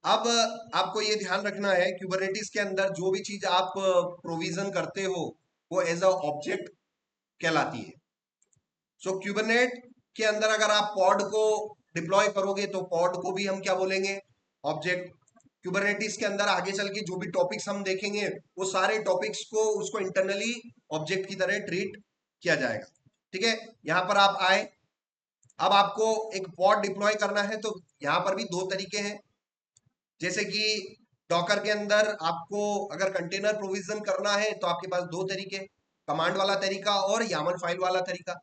अब आपको ये ध्यान रखना है, क्यूबरनेटिस के अंदर जो भी चीज आप प्रोविजन करते हो वो एज अ ऑब्जेक्ट कहलाती है। सो क्यूबरनेट के अंदर अगर आप पॉड को डिप्लॉय करोगे तो पॉड को भी हम क्या बोलेंगे? ऑब्जेक्ट। क्यूबरनेटिस के अंदर आगे चल के जो भी टॉपिक्स हम देखेंगे वो सारे टॉपिक्स को उसको इंटरनली ऑब्जेक्ट की तरह ट्रीट किया जाएगा। ठीक है, यहां पर आप आए, अब आपको एक पॉड डिप्लॉय करना है, तो यहां पर भी दो तरीके हैं। जैसे कि डॉकर के अंदर आपको अगर कंटेनर प्रोविजन करना है तो आपके पास दो तरीके, कमांड वाला तरीका और यामल फाइल वाला तरीका।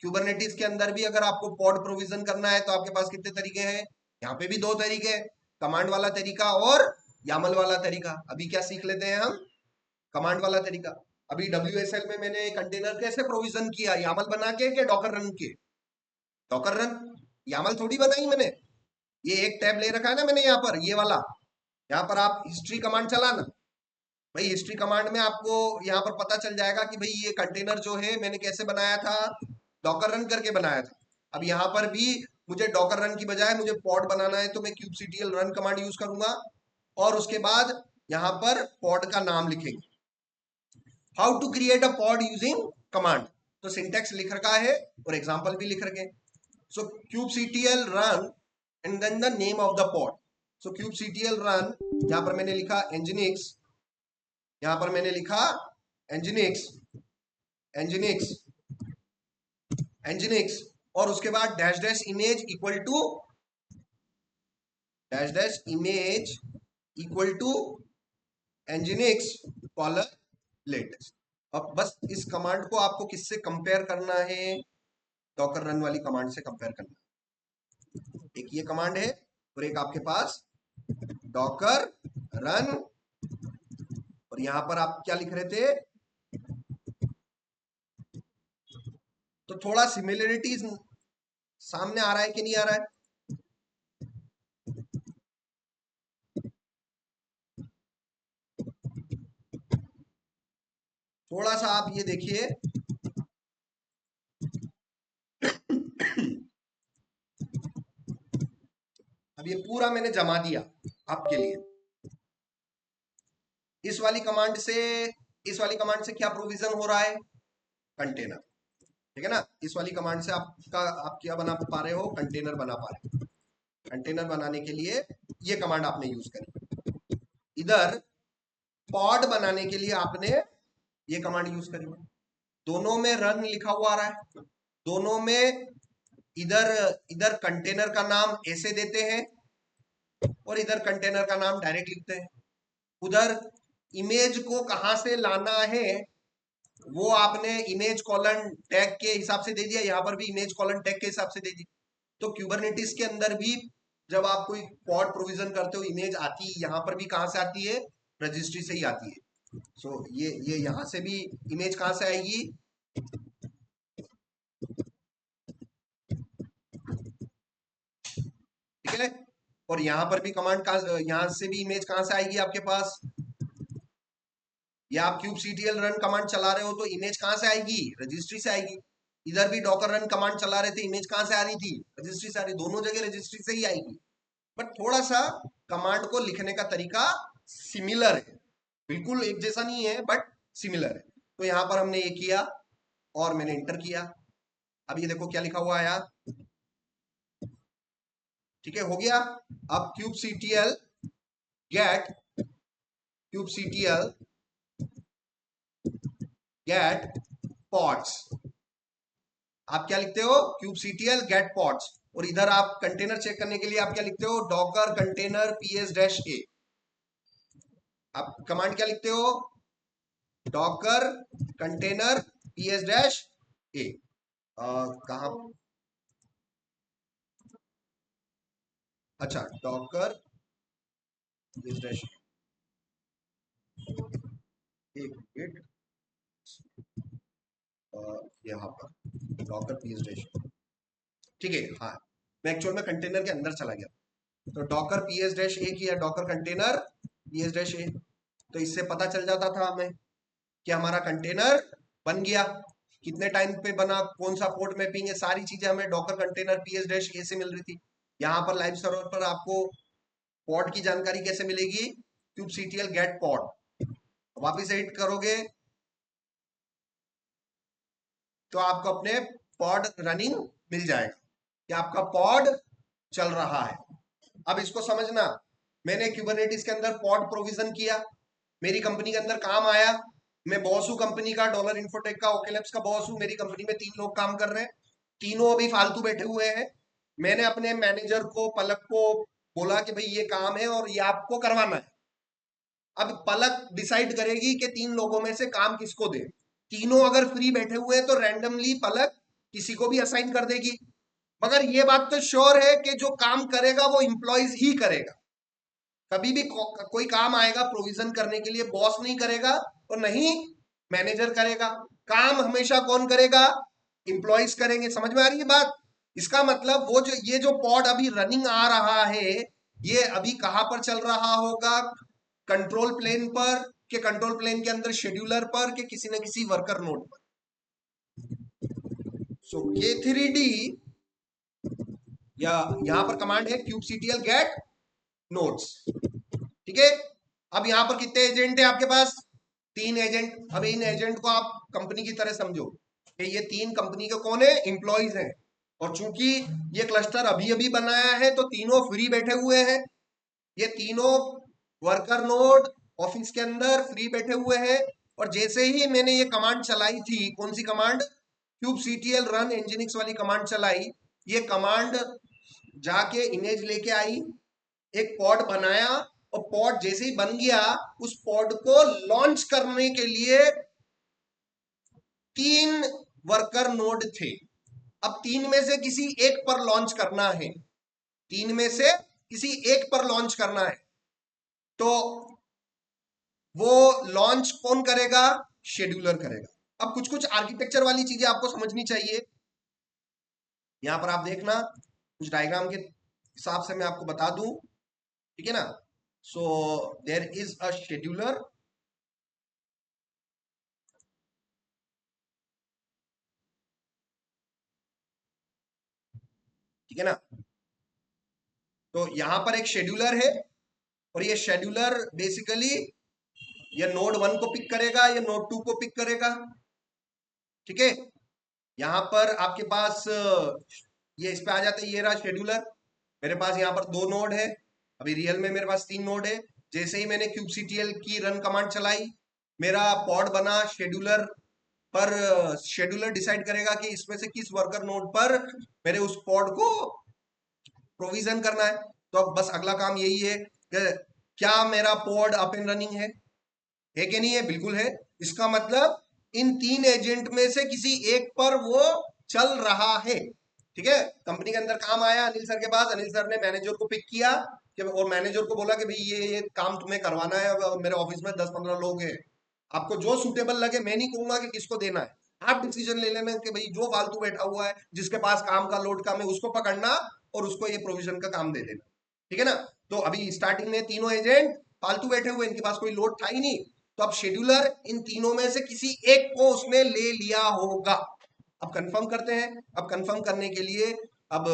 क्यूबरनेटिस के अंदर भी अगर आपको पॉड प्रोविजन करना है तो आपके पास कितने तरीके हैं? यहाँ पे भी दो तरीके हैं, कमांड वाला तरीका और यामल वाला तरीका। अभी क्या सीख लेते हैं हम? कमांड वाला तरीका। अभी WSL में मैंने कंटेनर कैसे प्रोविजन किया? यामल बना के डॉकर रन के? डॉकर रन, यामल थोड़ी बनाई मैंने। ये एक टैब ले रखा है ना मैंने यहाँ पर, ये वाला। यहाँ पर आप हिस्ट्री कमांड चलाना भाई। हिस्ट्री कमांड में आपको यहाँ पर पता चल जाएगा कि भाई ये कंटेनर जो है मैंने कैसे बनाया था, डॉकर रन करके बनाया था। अब यहाँ पर भी मुझे डॉकर रन की बजाय मुझे पॉड बनाना है, तो मैं kubectl रन कमांड यूज करूंगा और उसके बाद यहाँ पर पॉड का नाम लिखेंगे। How to create a pod using command, तो सिंटेक्स लिख रखा है और एग्जाम्पल भी लिख रखे। So kubectl run and then the name of the pod. So kubectl run, यहाँ पर मैंने लिखा nginx, यहां पर मैंने लिखा nginx, nginx, nginx, और उसके बाद dash dash image equal to dash dash image equal to nginx colon latest. अब बस इस कमांड को आपको किससे कंपेयर करना है? डॉकर रन वाली कमांड से कंपेयर करना है। एक ये कमांड है और एक आपके पास डॉकर रन, और यहां पर आप क्या लिख रहे थे? तो थोड़ा सिमिलरिटीज सामने आ रहा है कि नहीं आ रहा है? थोड़ा सा आप ये देखिए। अब ये पूरा मैंने जमा दिया आपके लिए। इस वाली कमांड से इस वाली कमांड से क्या प्रोविजन हो रहा है? कंटेनर। ठीक है ना, इस वाली कमांड से आप क्या बना पा रहे हो? कंटेनर बना पा रहे हो। कंटेनर बनाने के लिए ये कमांड आपने यूज करी। इधर पॉड बनाने के लिए आपने ये कमांड यूज करी। दोनों में रन लिखा हुआ आ रहा है, दोनों में इधर इधर कंटेनर का नाम ऐसे देते हैं और इधर कंटेनर का नाम डायरेक्ट लिखते हैं। उधर इमेज को कहां से लाना है वो आपने इमेज कॉलन टैग के हिसाब से दे दिया, यहां पर भी इमेज कॉलन टैग के हिसाब से दे दी। तो क्यूबरनेटिस के अंदर भी जब आप कोई पॉड प्रोविजन करते हो, इमेज आती है यहां पर भी कहां से आती है? रजिस्ट्री से ही आती है। सो ये यहां से भी इमेज कहां से आएगी? ठीक है, और यहां पर भी कमांड का, यहां से भी इमेज कहां से आएगी आपके पास? या आप kubectl रन कमांड चला रहे हो तो इमेज कहां से आएगी? रजिस्ट्री से आएगी। इधर भी डॉकर रन कमांड चला रहे थे, इमेज कहां से आ रही थी? रजिस्ट्री से आ रही। दोनों जगह रजिस्ट्री से ही आएगी, बट थोड़ा सा कमांड को लिखने का तरीका सिमिलर है। बिल्कुल एक जैसा नहीं है बट सिमिलर है। तो यहां पर हमने ये किया और मैंने इंटर किया। अब ये देखो क्या लिखा हुआ आया। ठीक है, हो गया। अब kubectl get kubectl get pods, आप क्या लिखते हो? kubectl get pods, और इधर आप कंटेनर चेक करने के लिए आप क्या लिखते हो? Docker container ps-a। आप कमांड क्या लिखते हो? Docker container ps-a। कहां? अच्छा, डॉकर ps-a, एक मिनट, यहाँ पर डॉकर ps-a। ठीक है, हाँ, मैं एक्चुअल में कंटेनर के अंदर चला गया। तो डॉकर ps-a किया, डॉकर कंटेनर ps-a। तो इससे पता चल जाता था हमें कि हमारा कंटेनर बन गया, कितने टाइम पे बना, कौन सा पोर्ट मैपिंग है, सारी चीजें हमें डॉकर कंटेनर ps से मिल रही थी। यहाँ पर लाइव सर्वर पर आपको पॉड की जानकारी कैसे मिलेगी, kubectl get pod, वापिस एडिट करोगे तो आपको अपने पॉड रनिंग मिल जाएगा कि आपका पॉड चल रहा है। अब इसको समझना, मैंने क्यूबरनेटिस के अंदर पॉड प्रोविजन किया, मेरी कंपनी के अंदर काम आया, मैं बॉस हूँ कंपनी का, डॉलर इन्फोटेक का, ओकेलैब्स का बॉस हूँ, मेरी कंपनी में 3 लोग काम कर रहे हैं, तीनों अभी फालतू बैठे हुए हैं। मैंने अपने मैनेजर को, पलक को बोला कि भाई ये काम है और ये आपको करवाना है। अब पलक डिसाइड करेगी कि 3 लोगों में से काम किसको दे। तीनों अगर फ्री बैठे हुए हैं तो रैंडमली पलक किसी को भी असाइन कर देगी, मगर ये बात तो श्योर है कि जो काम करेगा वो इंप्लॉइज ही करेगा। कभी भी कोई काम आएगा प्रोविजन करने के लिए, बॉस नहीं करेगा और नहीं मैनेजर करेगा। काम हमेशा कौन करेगा, इंप्लॉइज करेंगे। समझ में आ रही है बात? इसका मतलब वो जो ये जो पॉड अभी रनिंग आ रहा है, ये अभी कहां पर चल रहा होगा, कंट्रोल प्लेन पर, के कंट्रोल प्लेन के अंदर शेड्यूलर पर, के किसी न किसी वर्कर नोड पर। सो K3D या यहां पर कमांड है kubectl get nodes, ठीक है। अब यहां पर कितने एजेंट है आपके पास, 3 एजेंट। अब इन एजेंट को आप कंपनी की तरह समझो कि ये 3 कंपनी के कौन है, इंप्लॉइज हैं। और चूंकि ये क्लस्टर अभी अभी बनाया है तो तीनों फ्री बैठे हुए हैं, ये तीनों वर्कर नोड ऑफिस के अंदर फ्री बैठे हुए हैं। और जैसे ही मैंने ये कमांड चलाई थी, कौन सी कमांड, kubectl run nginx वाली कमांड चलाई, ये कमांड जाके इमेज लेके आई, एक पॉड बनाया, और पॉड जैसे ही बन गया उस पॉड को लॉन्च करने के लिए 3 वर्कर नोड थे। अब 3 में से किसी एक पर लॉन्च करना है, 3 में से किसी एक पर लॉन्च करना है, तो वो लॉन्च कौन करेगा, शेड्यूलर करेगा। अब कुछ कुछ आर्किटेक्चर वाली चीजें आपको समझनी चाहिए, यहां पर आप देखना, कुछ डायग्राम के हिसाब से मैं आपको बता दूं, ठीक है ना। So there is a scheduler, ठीक है ना। तो यहां पर एक शेड्यूलर है और ये शेड्यूलर बेसिकली ये नोड 1 को पिक करेगा, ये नोड 2 को पिक करेगा, ठीक है। यहां पर आपके पास ये इस पे आ जाते हैं, ये रहा शेड्यूलर। मेरे पास यहाँ पर 2 नोड है, अभी रियल में मेरे पास 3 नोड है। जैसे ही मैंने kubectl की रन कमांड चलाई, मेरा पॉड बना शेड्यूलर पर। शेड्यूलर डिसाइड करेगा कि इसमें से किस वर्कर नोड पर मेरे उस पॉड को प्रोविजन करना है। तो अब बस अगला काम यही है कि क्या मेरा पॉड अप एंड रनिंग है कि नहीं है, बिल्कुल है। इसका मतलब इन 3 एजेंट में से किसी एक पर वो चल रहा है, ठीक है। कंपनी के अंदर काम आया अनिल सर के पास, अनिल सर ने मैनेजर को पिक किया और मैनेजर को बोला कि भाई ये काम तुम्हें करवाना है, मेरे ऑफिस में 10-15 लोग हैं, आपको जो सूटेबल लगे, मैं नहीं कहूंगा कि किसको देना है, आप डिसीजन ले लेना कि भाई जो फालतू बैठा हुआ है, जिसके पास काम का लोड कम है, उसको पकड़ना और उसको ये प्रोविजन का काम दे देना, ठीक है ना। तो अभी स्टार्टिंग में तीनों एजेंट फालतू बैठे हुए, इनके पास कोई लोड था ही नहीं, तो अब शेड्यूलर इन तीनों में से किसी एक को उसने ले लिया होगा। अब कंफर्म करते हैं। अब कंफर्म करने के लिए, अब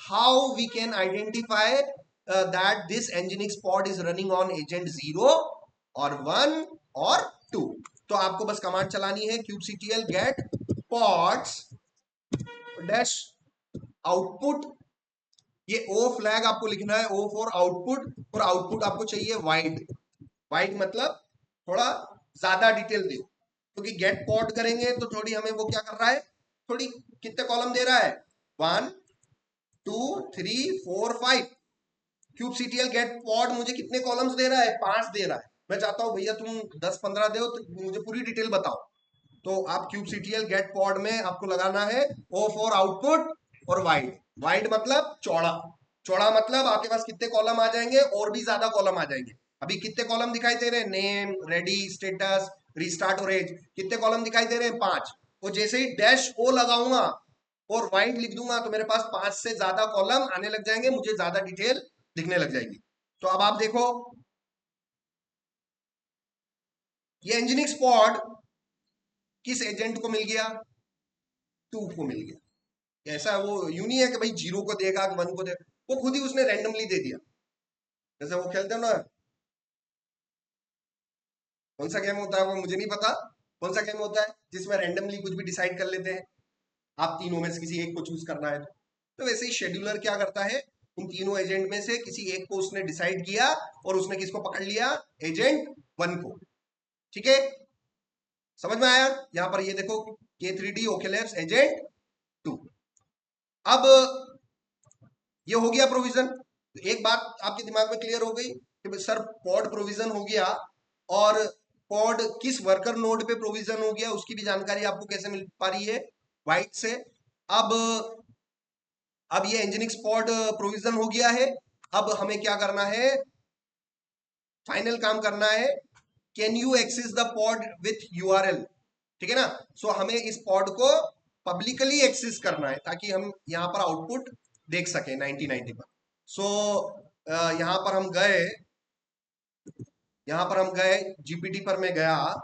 how we can identify that this nginx pod is running on agent 0 और 1 और 2, तो आपको बस कमांड चलानी है kubectl get pods dash output. ये ओ फ्लैग आपको लिखना है, ओ फॉर आउटपुट, और आउटपुट आपको चाहिए वाइड। वाइड मतलब थोड़ा ज्यादा डिटेल दे, क्योंकि गेट पॉड करेंगे तो थोड़ी हमें वो क्या कर रहा है, थोड़ी कितने कॉलम दे रहा है, 1 2 3 4 5। kubectl गेट पॉड मुझे कितने कॉलम्स दे रहा है, 5 दे रहा है। मैं चाहता हूं भैया तुम 10-15 दो तो मुझे पूरी डिटेल बताओ, तो आप kubectl गेट पॉड में आपको लगाना है ओ फॉर आउटपुट और वाइड। वाइड मतलब चौड़ा, चौड़ा मतलब आपके पास कितने कॉलम आ जाएंगे, और भी ज्यादा कॉलम आ जाएंगे। अभी कितने कॉलम दिखाई दे रहे हैं, नेम, रेडी, स्टेटस, रीस्टार्ट और एज, कितने कॉलम दिखाई दे रहे हैं, 5। तो जैसे ही डैश ओ लगाऊंगा और वाइड लिख दूंगा तो मेरे पास 5 से ज्यादा कॉलम आने लग जाएंगे, मुझे ज्यादा डिटेल दिखने लग जाएगी। तो अब आप देखो, ये इंजीनियरिंग स्पॉट किस एजेंट को मिल गया? 2 को मिल गया। ऐसा वो यूं नहीं है कि भाई 0 को देगा, 1 को देगा, वो खुद ही उसने रैंडमली दे दिया। जैसे वो खेलते हो ना, कौन सा गेम होता है वो मुझे नहीं पता, कौन सा गेम होता है जिसमें रैंडमली कुछ भी डिसाइड कर लेते हैं, आप तीनों में से किसी एक को चूज करना है। तो वैसे ही शेड्यूलर क्या करता है, उन तीनों एजेंट में से किसी एक को उसने डिसाइड किया और उसने किसको पकड़ लिया? एजेंट 1 को। ठीक है, समझ में आया? यहां पर ये देखो, K3D ओकेलैब्स एजेंट 2। अब ये हो गया प्रोविजन। एक बात आपके दिमाग में क्लियर हो गई कि सर पॉड प्रोविजन हो गया, और पॉड किस वर्कर नोड पे प्रोविजन हो गया उसकी भी जानकारी आपको कैसे मिल पा रही है? वाइट से। अब अब ये इंजीनियरिंग स्पॉट प्रोविजन हो गया है। अब हमें क्या करना है? फाइनल काम करना है, can you access the pod with URL. ठीक है ना? सो हमें इस पॉड को पब्लिकली एक्सेस करना है ताकि हम यहां पर आउटपुट देख सकें 1990 पर। सो यहां पर हम गए, जीपीटी पर मैं गया,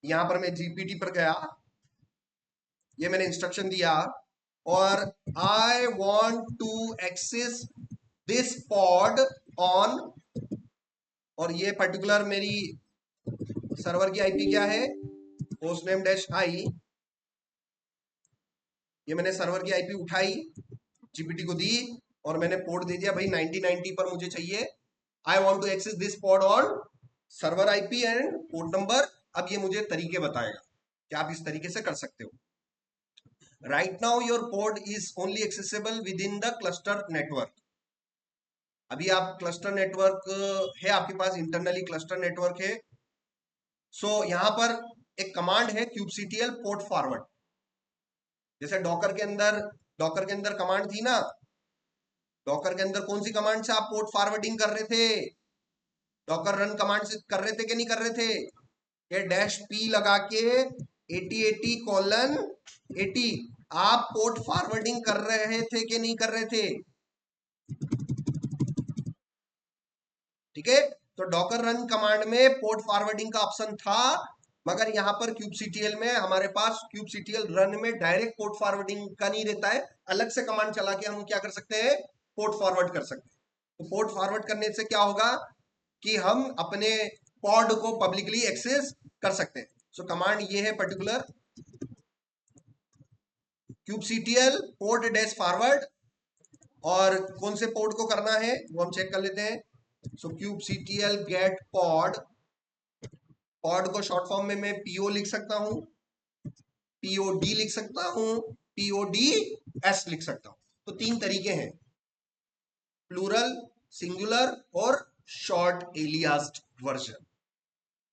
यहां पर मैं जीपीटी पर गया, ये मैंने इंस्ट्रक्शन दिया, और I want to access this pod on, और ये पर्टिकुलर मेरी सर्वर की आईपी क्या है? Hostname dash I. ये मैंने सर्वर की आईपी उठाई, जीपीटी को दी, और मैंने पोर्ट दे दिया भाई 1990 पर मुझे चाहिए। I want to access this pod on server IP and port number. अब ये मुझे तरीके बताएगा कि आप इस तरीके से कर सकते हो। Right now your port is only accessible with in the cluster network. अभी आप क्लस्टर नेटवर्क है आपके पास, इंटरनली क्लस्टर नेटवर्क है। सो यहां पर एक कमांड है kubectl पोर्ट फॉरवर्ड। जैसे डॉकर के अंदर कमांड थी ना, डॉकर के अंदर कौन सी कमांड से आप पोर्ट फॉरवर्डिंग कर रहे थे? डॉकर रन कमांड से कर रहे थे कि नहीं कर रहे थे? ये डैश पी लगा के 8080:80 आप पोर्ट फॉरवर्डिंग कर रहे थे कि नहीं कर रहे थे? ठीक है, तो डॉकर रन कमांड में पोर्ट फॉरवर्डिंग का ऑप्शन था, मगर यहां पर kubectl में हमारे पास kubectl रन में डायरेक्ट पोर्ट फॉरवर्डिंग का नहीं रहता है, अलग से कमांड चला के हम क्या कर सकते हैं? पोर्ट फॉरवर्ड कर सकते हैं। तो पोर्ट फॉरवर्ड करने से क्या होगा कि हम अपने पॉड को पब्लिकली एक्सेस कर सकते हैं। सो कमांड ये है particular, kubectl port dash forward, और कौन से पोर्ट को करना है वो हम चेक कर लेते हैं। सो kubectl गेट पॉड, पॉड को शॉर्ट फॉर्म में मैं पीओ लिख सकता हूं, पीओडी लिख सकता हूं, पीओडी एस लिख सकता हूं। तो 3 तरीके हैं, प्लूरल, सिंगुलर और short aliased version.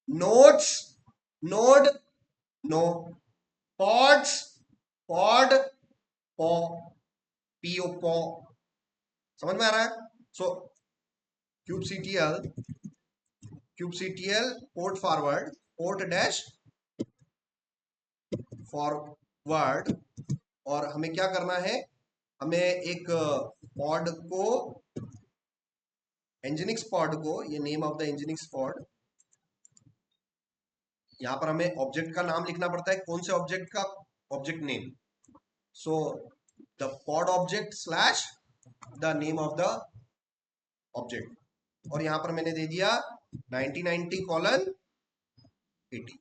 Nodes, node, no, pods, pod, po, PO po. समझ में आ रहा है? So kubectl port forward, port dash forward, और हमें क्या करना है? हमें एक पॉड को, इंजीनियरिंग पॉड को, ये name of the engineering pod, यहां पर हमें ऑब्जेक्ट का नाम लिखना पड़ता है। कौन से ऑब्जेक्ट का? Object name. So the pod object slash the name of the object, और यहां पर मैंने दे दिया 1990:80।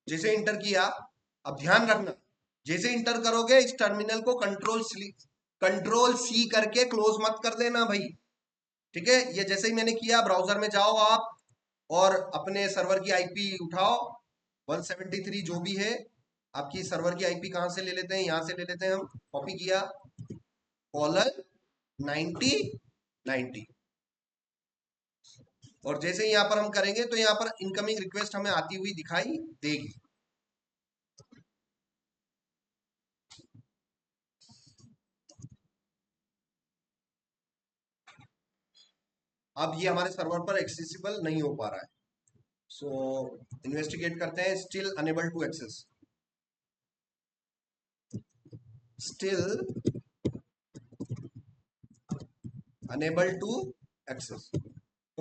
जैसे इंटर किया, अब ध्यान रखना, जैसे इंटर करोगे इस टर्मिनल को कंट्रोल सी करके क्लोज मत कर देना भाई। ठीक है, ये जैसे ही मैंने किया, ब्राउजर में जाओ आप और अपने सर्वर की आईपी उठाओ, 173 जो भी है आपकी सर्वर की आईपी, कहां से ले लेते हैं? यहां से ले लेते हैं हम, कॉपी किया, :9090, और जैसे ही यहां पर हम करेंगे तो यहां पर इनकमिंग रिक्वेस्ट हमें आती हुई दिखाई देगी। अब ये हमारे सर्वर पर एक्सेसिबल नहीं हो पा रहा है। सो इन्वेस्टिगेट करते हैं, still unable to access, still unable to access.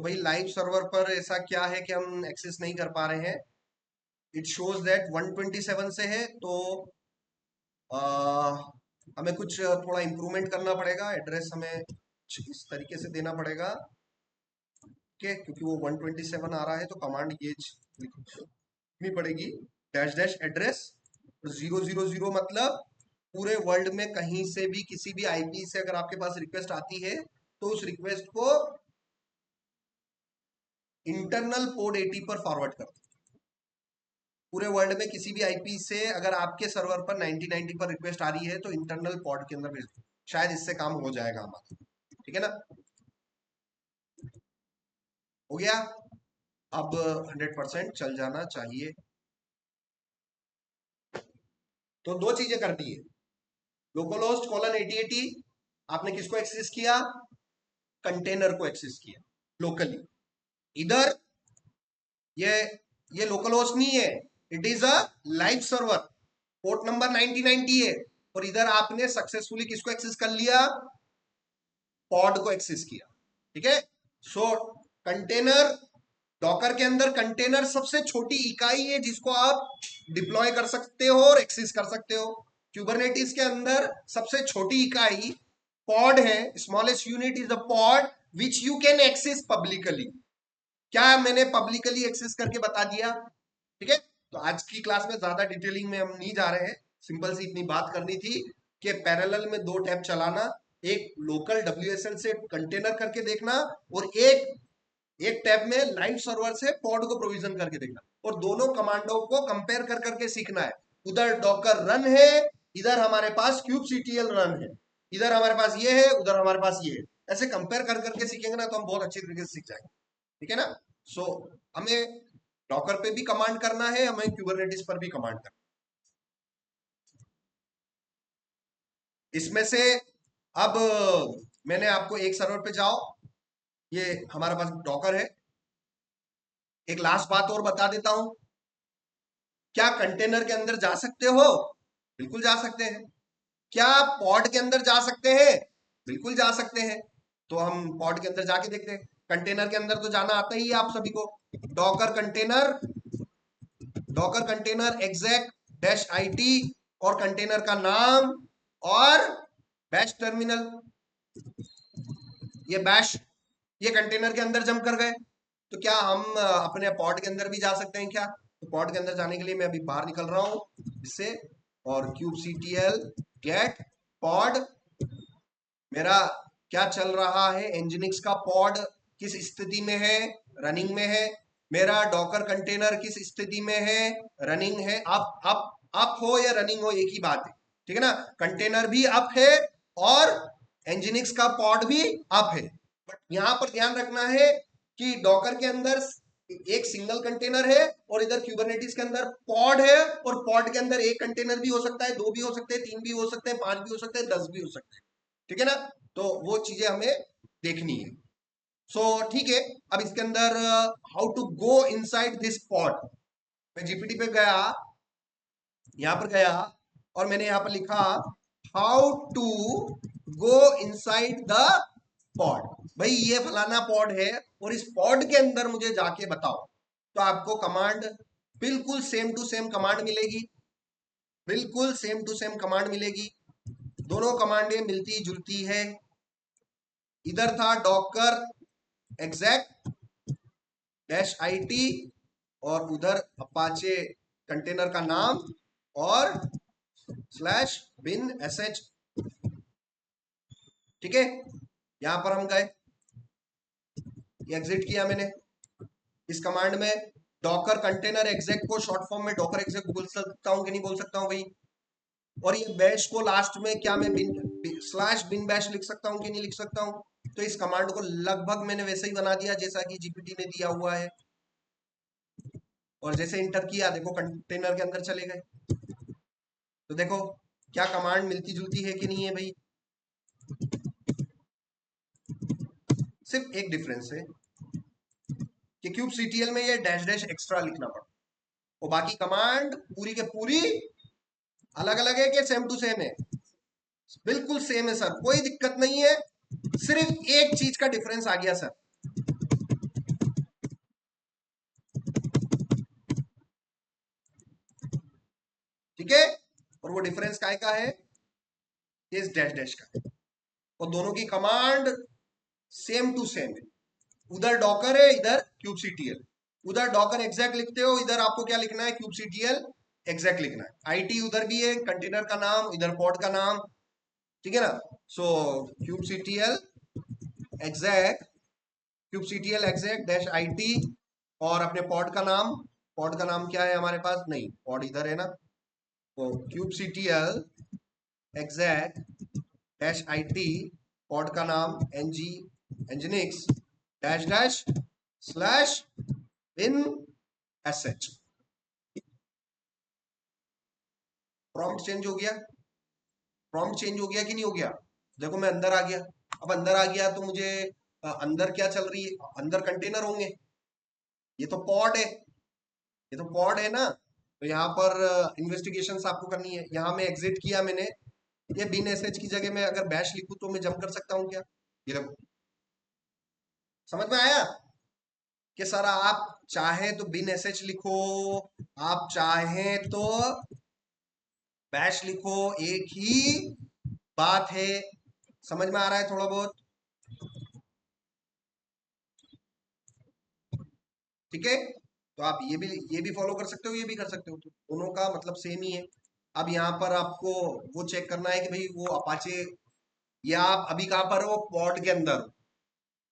तो भाई लाइव सर्वर पर ऐसा क्या है कि हम एक्सेस नहीं कर पा रहे हैं। इट शोज दैट 127 से है, तो हमें कुछ थोड़ा इम्प्रूवमेंट करना पड़ेगा। एड्रेस हमें इस तरीके से देना पड़ेगा कि क्योंकि वो 127 आ रहा है, तो कमांड ये लिखनी पड़ेगी, डैश डैश एड्रेस 000 मतलब पूरे वर्ल्ड में कहीं से भी किसी भी आईपी से अगर आपके पास रिक्वेस्ट आती है तो उस रिक्वेस्ट को इंटरनल पोर्ट 80 पर फॉरवर्ड कर दो। पूरे वर्ल्ड में किसी भी आईपी से अगर आपके सर्वर पर 9090 पर रिक्वेस्ट आ रही है तो इंटरनल पोर्ट के अंदर भेज दो। शायद इससे काम हो जाएगा हमारा, ठीक है ना। हो गया, अब 100% चल जाना चाहिए। तो दो चीजें करनी है, लोकलहोस्ट कॉलन 8080 आपने किसको एक्सेस किया, कंटेनर को एक्सेस किया लोकली। इधर ये लोकल होस्ट नहीं है, it is a live server, port number 9090 है, और इधर आपने सक्सेसफुली किसको एक्सेस कर लिया, पॉड को एक्सेस किया, ठीक है। सो कंटेनर, डॉकर के अंदर कंटेनर सबसे छोटी इकाई है जिसको आप डिप्लॉय कर सकते हो और एक्सेस कर सकते हो। क्यूबरनेटिस के अंदर सबसे छोटी इकाई पॉड है, smallest unit is the pod which you can access publicly. क्या मैंने पब्लिकली एक्सेस करके बता दिया, ठीक है। तो आज की क्लास में ज्यादा डिटेलिंग में हम नहीं जा रहे हैं, सिंपल सी इतनी बात करनी थी कि पैरेलल में दो टैब चलाना, एक लोकल WSL से कंटेनर करके देखना और एक टैब में लाइव सर्वर से पॉड को प्रोविजन करके देखना, और दोनों कमांडों को कंपेयर कर करके सीखना है। उधर डॉकर रन है, इधर हमारे पास kubectl रन है, इधर हमारे पास ये है, उधर हमारे पास ये है। ऐसे कंपेयर कर करके सीखेंगे ना तो हम बहुत अच्छी तरीके से सीख जाएंगे, ठीक है ना। सो हमें डॉकर पे भी कमांड करना है, हमें क्यूबरनेटिस पर भी कमांड करना है। इसमें से अब मैंने आपको एक सर्वर पे जाओ, ये हमारे पास डॉकर है। एक लास्ट बात और बता देता हूं, क्या कंटेनर के अंदर जा सकते हो, बिल्कुल जा सकते हैं। क्या पॉड के अंदर जा सकते हैं, बिल्कुल जा सकते हैं। तो हम पॉड के अंदर जाके देखते हैं। कंटेनर के अंदर तो जाना आता ही है आप सभी को। Docker container exact dash IT और कंटेनर का नाम और बैश टर्मिनल, ये बैश, ये कंटेनर के अंदर जंप कर गए। तो क्या हम अपने पॉड के अंदर भी जा सकते हैं क्या, तो पॉड के अंदर जाने के लिए मैं अभी बाहर निकल रहा हूं इससे, और kubectl गेट पॉड, मेरा क्या चल रहा है, एंजिनिक्स का पॉड किस स्थिति में है, रनिंग में है। मेरा डॉकर कंटेनर किस स्थिति में है, रनिंग है। अप हो या रनिंग हो एक ही बात है, ठीक है ना। कंटेनर भी अप है और एंजिनिक्स का पॉड भी अप है। बट यहां पर ध्यान रखना है कि डॉकर के अंदर एक सिंगल कंटेनर है और इधर क्यूबरनेटिस के अंदर पॉड है, और पॉड के अंदर एक कंटेनर भी हो सकता है, दो भी हो सकते हैं, तीन भी हो सकते हैं, 5 भी हो सकते हैं, 10 भी हो सकते हैं, ठीक है ना। तो वो चीजें हमें देखनी है। सो ठीक है, अब इसके अंदर how to go inside this pod, मैं जीपीटी पे गया, यहां पर गया और मैंने यहां पर लिखा how to go inside the pod. भाई ये फलाना पॉड है और इस पॉड के अंदर मुझे जाके बताओ। तो आपको कमांड बिल्कुल सेम टू सेम कमांड मिलेगी, बिल्कुल सेम टू सेम कमांड मिलेगी। दोनों कमांडें मिलती जुलती है। इधर था डॉकर एग्जैक्ट डैश IT और उधर अपाचे कंटेनर का नाम और /bin sh, ठीक है। यहां पर हम गए, एग्जिट किया मैंने। इस कमांड में डॉकर कंटेनर एग्जैक्ट को शॉर्ट फॉर्म में डॉकर एग्जैक्ट बोल सकता हूं कि नहीं बोल सकता हूं भाई, और ये बैश को लास्ट में क्या मैं bin बैश लिख सकता हूं कि नहीं लिख सकता हूं। तो इस कमांड को लगभग मैंने वैसे ही बना दिया जैसा कि जीपीटी ने दिया हुआ है, और जैसे इंटर किया देखो कंटेनर के अंदर चले गए। तो देखो क्या कमांड मिलती जुलती है कि नहीं है भाई। सिर्फ एक डिफरेंस है कि kubectl में ये डैश डैश एक्स्ट्रा लिखना पड़ता, और बाकी कमांड पूरी के पूरी अलग अलग है कि सेम टू सेम है, बिल्कुल सेम है सर, कोई दिक्कत नहीं है। सिर्फ एक चीज का डिफरेंस आ गया सर, ठीक है, और वो डिफरेंस काय का है, इस डैश डैश का है, और दोनों की कमांड सेम टू सेम है। उधर डॉकर है, इधर क्यूबसीटीएल। उधर डॉकर एग्जैक्ट लिखते हो, इधर आपको क्या लिखना है, क्यूबसीटीएल एग्जैक्ट लिखना है। आईटी उधर भी है, कंटेनर का नाम, इधर पॉड का नाम, ठीक है ना। सो क्यूबसीटीएल एग्जैक्ट, क्यूबसीटीएल एग्जैक्ट डैश आईटी, और अपने पॉड का नाम, पॉड का नाम क्या है हमारे पास, नहीं पॉड इधर है ना, तो क्यूबसीटीएल एग्जैक्ट डैश आईटी, पॉड का नाम एनजी, एंजिनिक्स डैश डैश स्लैश इन एसएच। प्रॉम्प्ट चेंज हो गया, प्रॉम्प्ट चेंज हो गया कि नहीं हो गया। देखो मैं अंदर आ गया, अब अंदर आ गया तो मुझे अंदर क्या चल रही है, अंदर कंटेनर होंगे, ये तो पॉड है, ये तो पॉड है ना। तो यहाँ पर इन्वेस्टिगेशन आपको करनी है। यहाँ मैं एग्जिट किया मैंने, ये बिन एसएच की जगह में अगर बैश लिखूं तो मैं जंप कर सकता हूँ क्या, ये देखो, समझ में आया कि सर आप चाहे तो बिन एसएच लिखो, आप चाहे तो बैश लिखो, एक ही बात है। समझ में आ रहा है थोड़ा बहुत, ठीक है। तो आप ये भी फॉलो कर सकते हो, ये भी कर सकते हो, तो दोनों का मतलब सेम ही है। अब यहाँ पर आपको वो चेक करना है कि भाई वो अपाचे, या आप अभी कहां पर हो, पॉड के अंदर।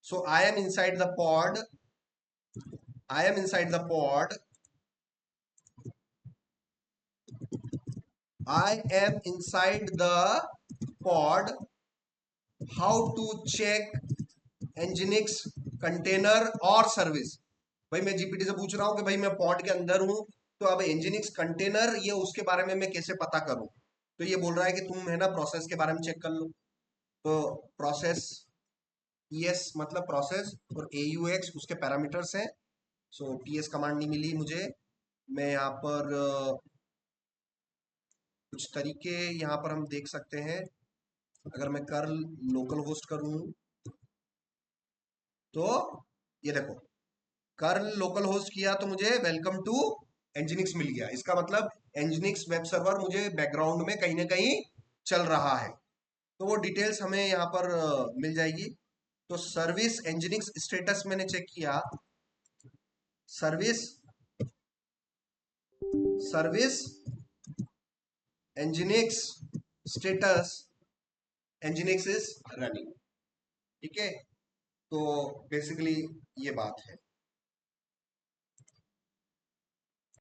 So I am inside the pod, I am inside the pod, I am inside the pod, how to check nginx container और सर्विस। भाई मैं जीपीटी से पूछ रहा हूँ कि भाई मैं पॉड के अंदर हूँ, तो अब एंजिनिक्स कंटेनर ये उसके बारे में मैं कैसे पता करूँ। तो ये बोल रहा है कि तुम है ना प्रोसेस के बारे में चेक कर लो। तो प्रोसेस, ईएस मतलब प्रोसेस, और एयूएक्स उसके पैरामीटर्स हैं। सो टीएस कमांड नहीं मिली मुझे। मैं यहाँ पर कुछ तरीके यहाँ पर हम देख सकते हैं। अगर मैं कर्ल लोकल होस्ट करूँ तो ये देखो, कर्ल लोकल होस्ट किया तो मुझे वेलकम टू एंजिनिक्स मिल गया। इसका मतलब एंजिनिक्स वेब सर्वर मुझे बैकग्राउंड में कहीं ना कहीं चल रहा है। तो वो डिटेल्स हमें यहाँ पर मिल जाएगी। तो सर्विस एंजिनिक्स स्टेटस मैंने चेक किया, service, service nginx status, nginx is running, ठीक है। तो बेसिकली ये बात है।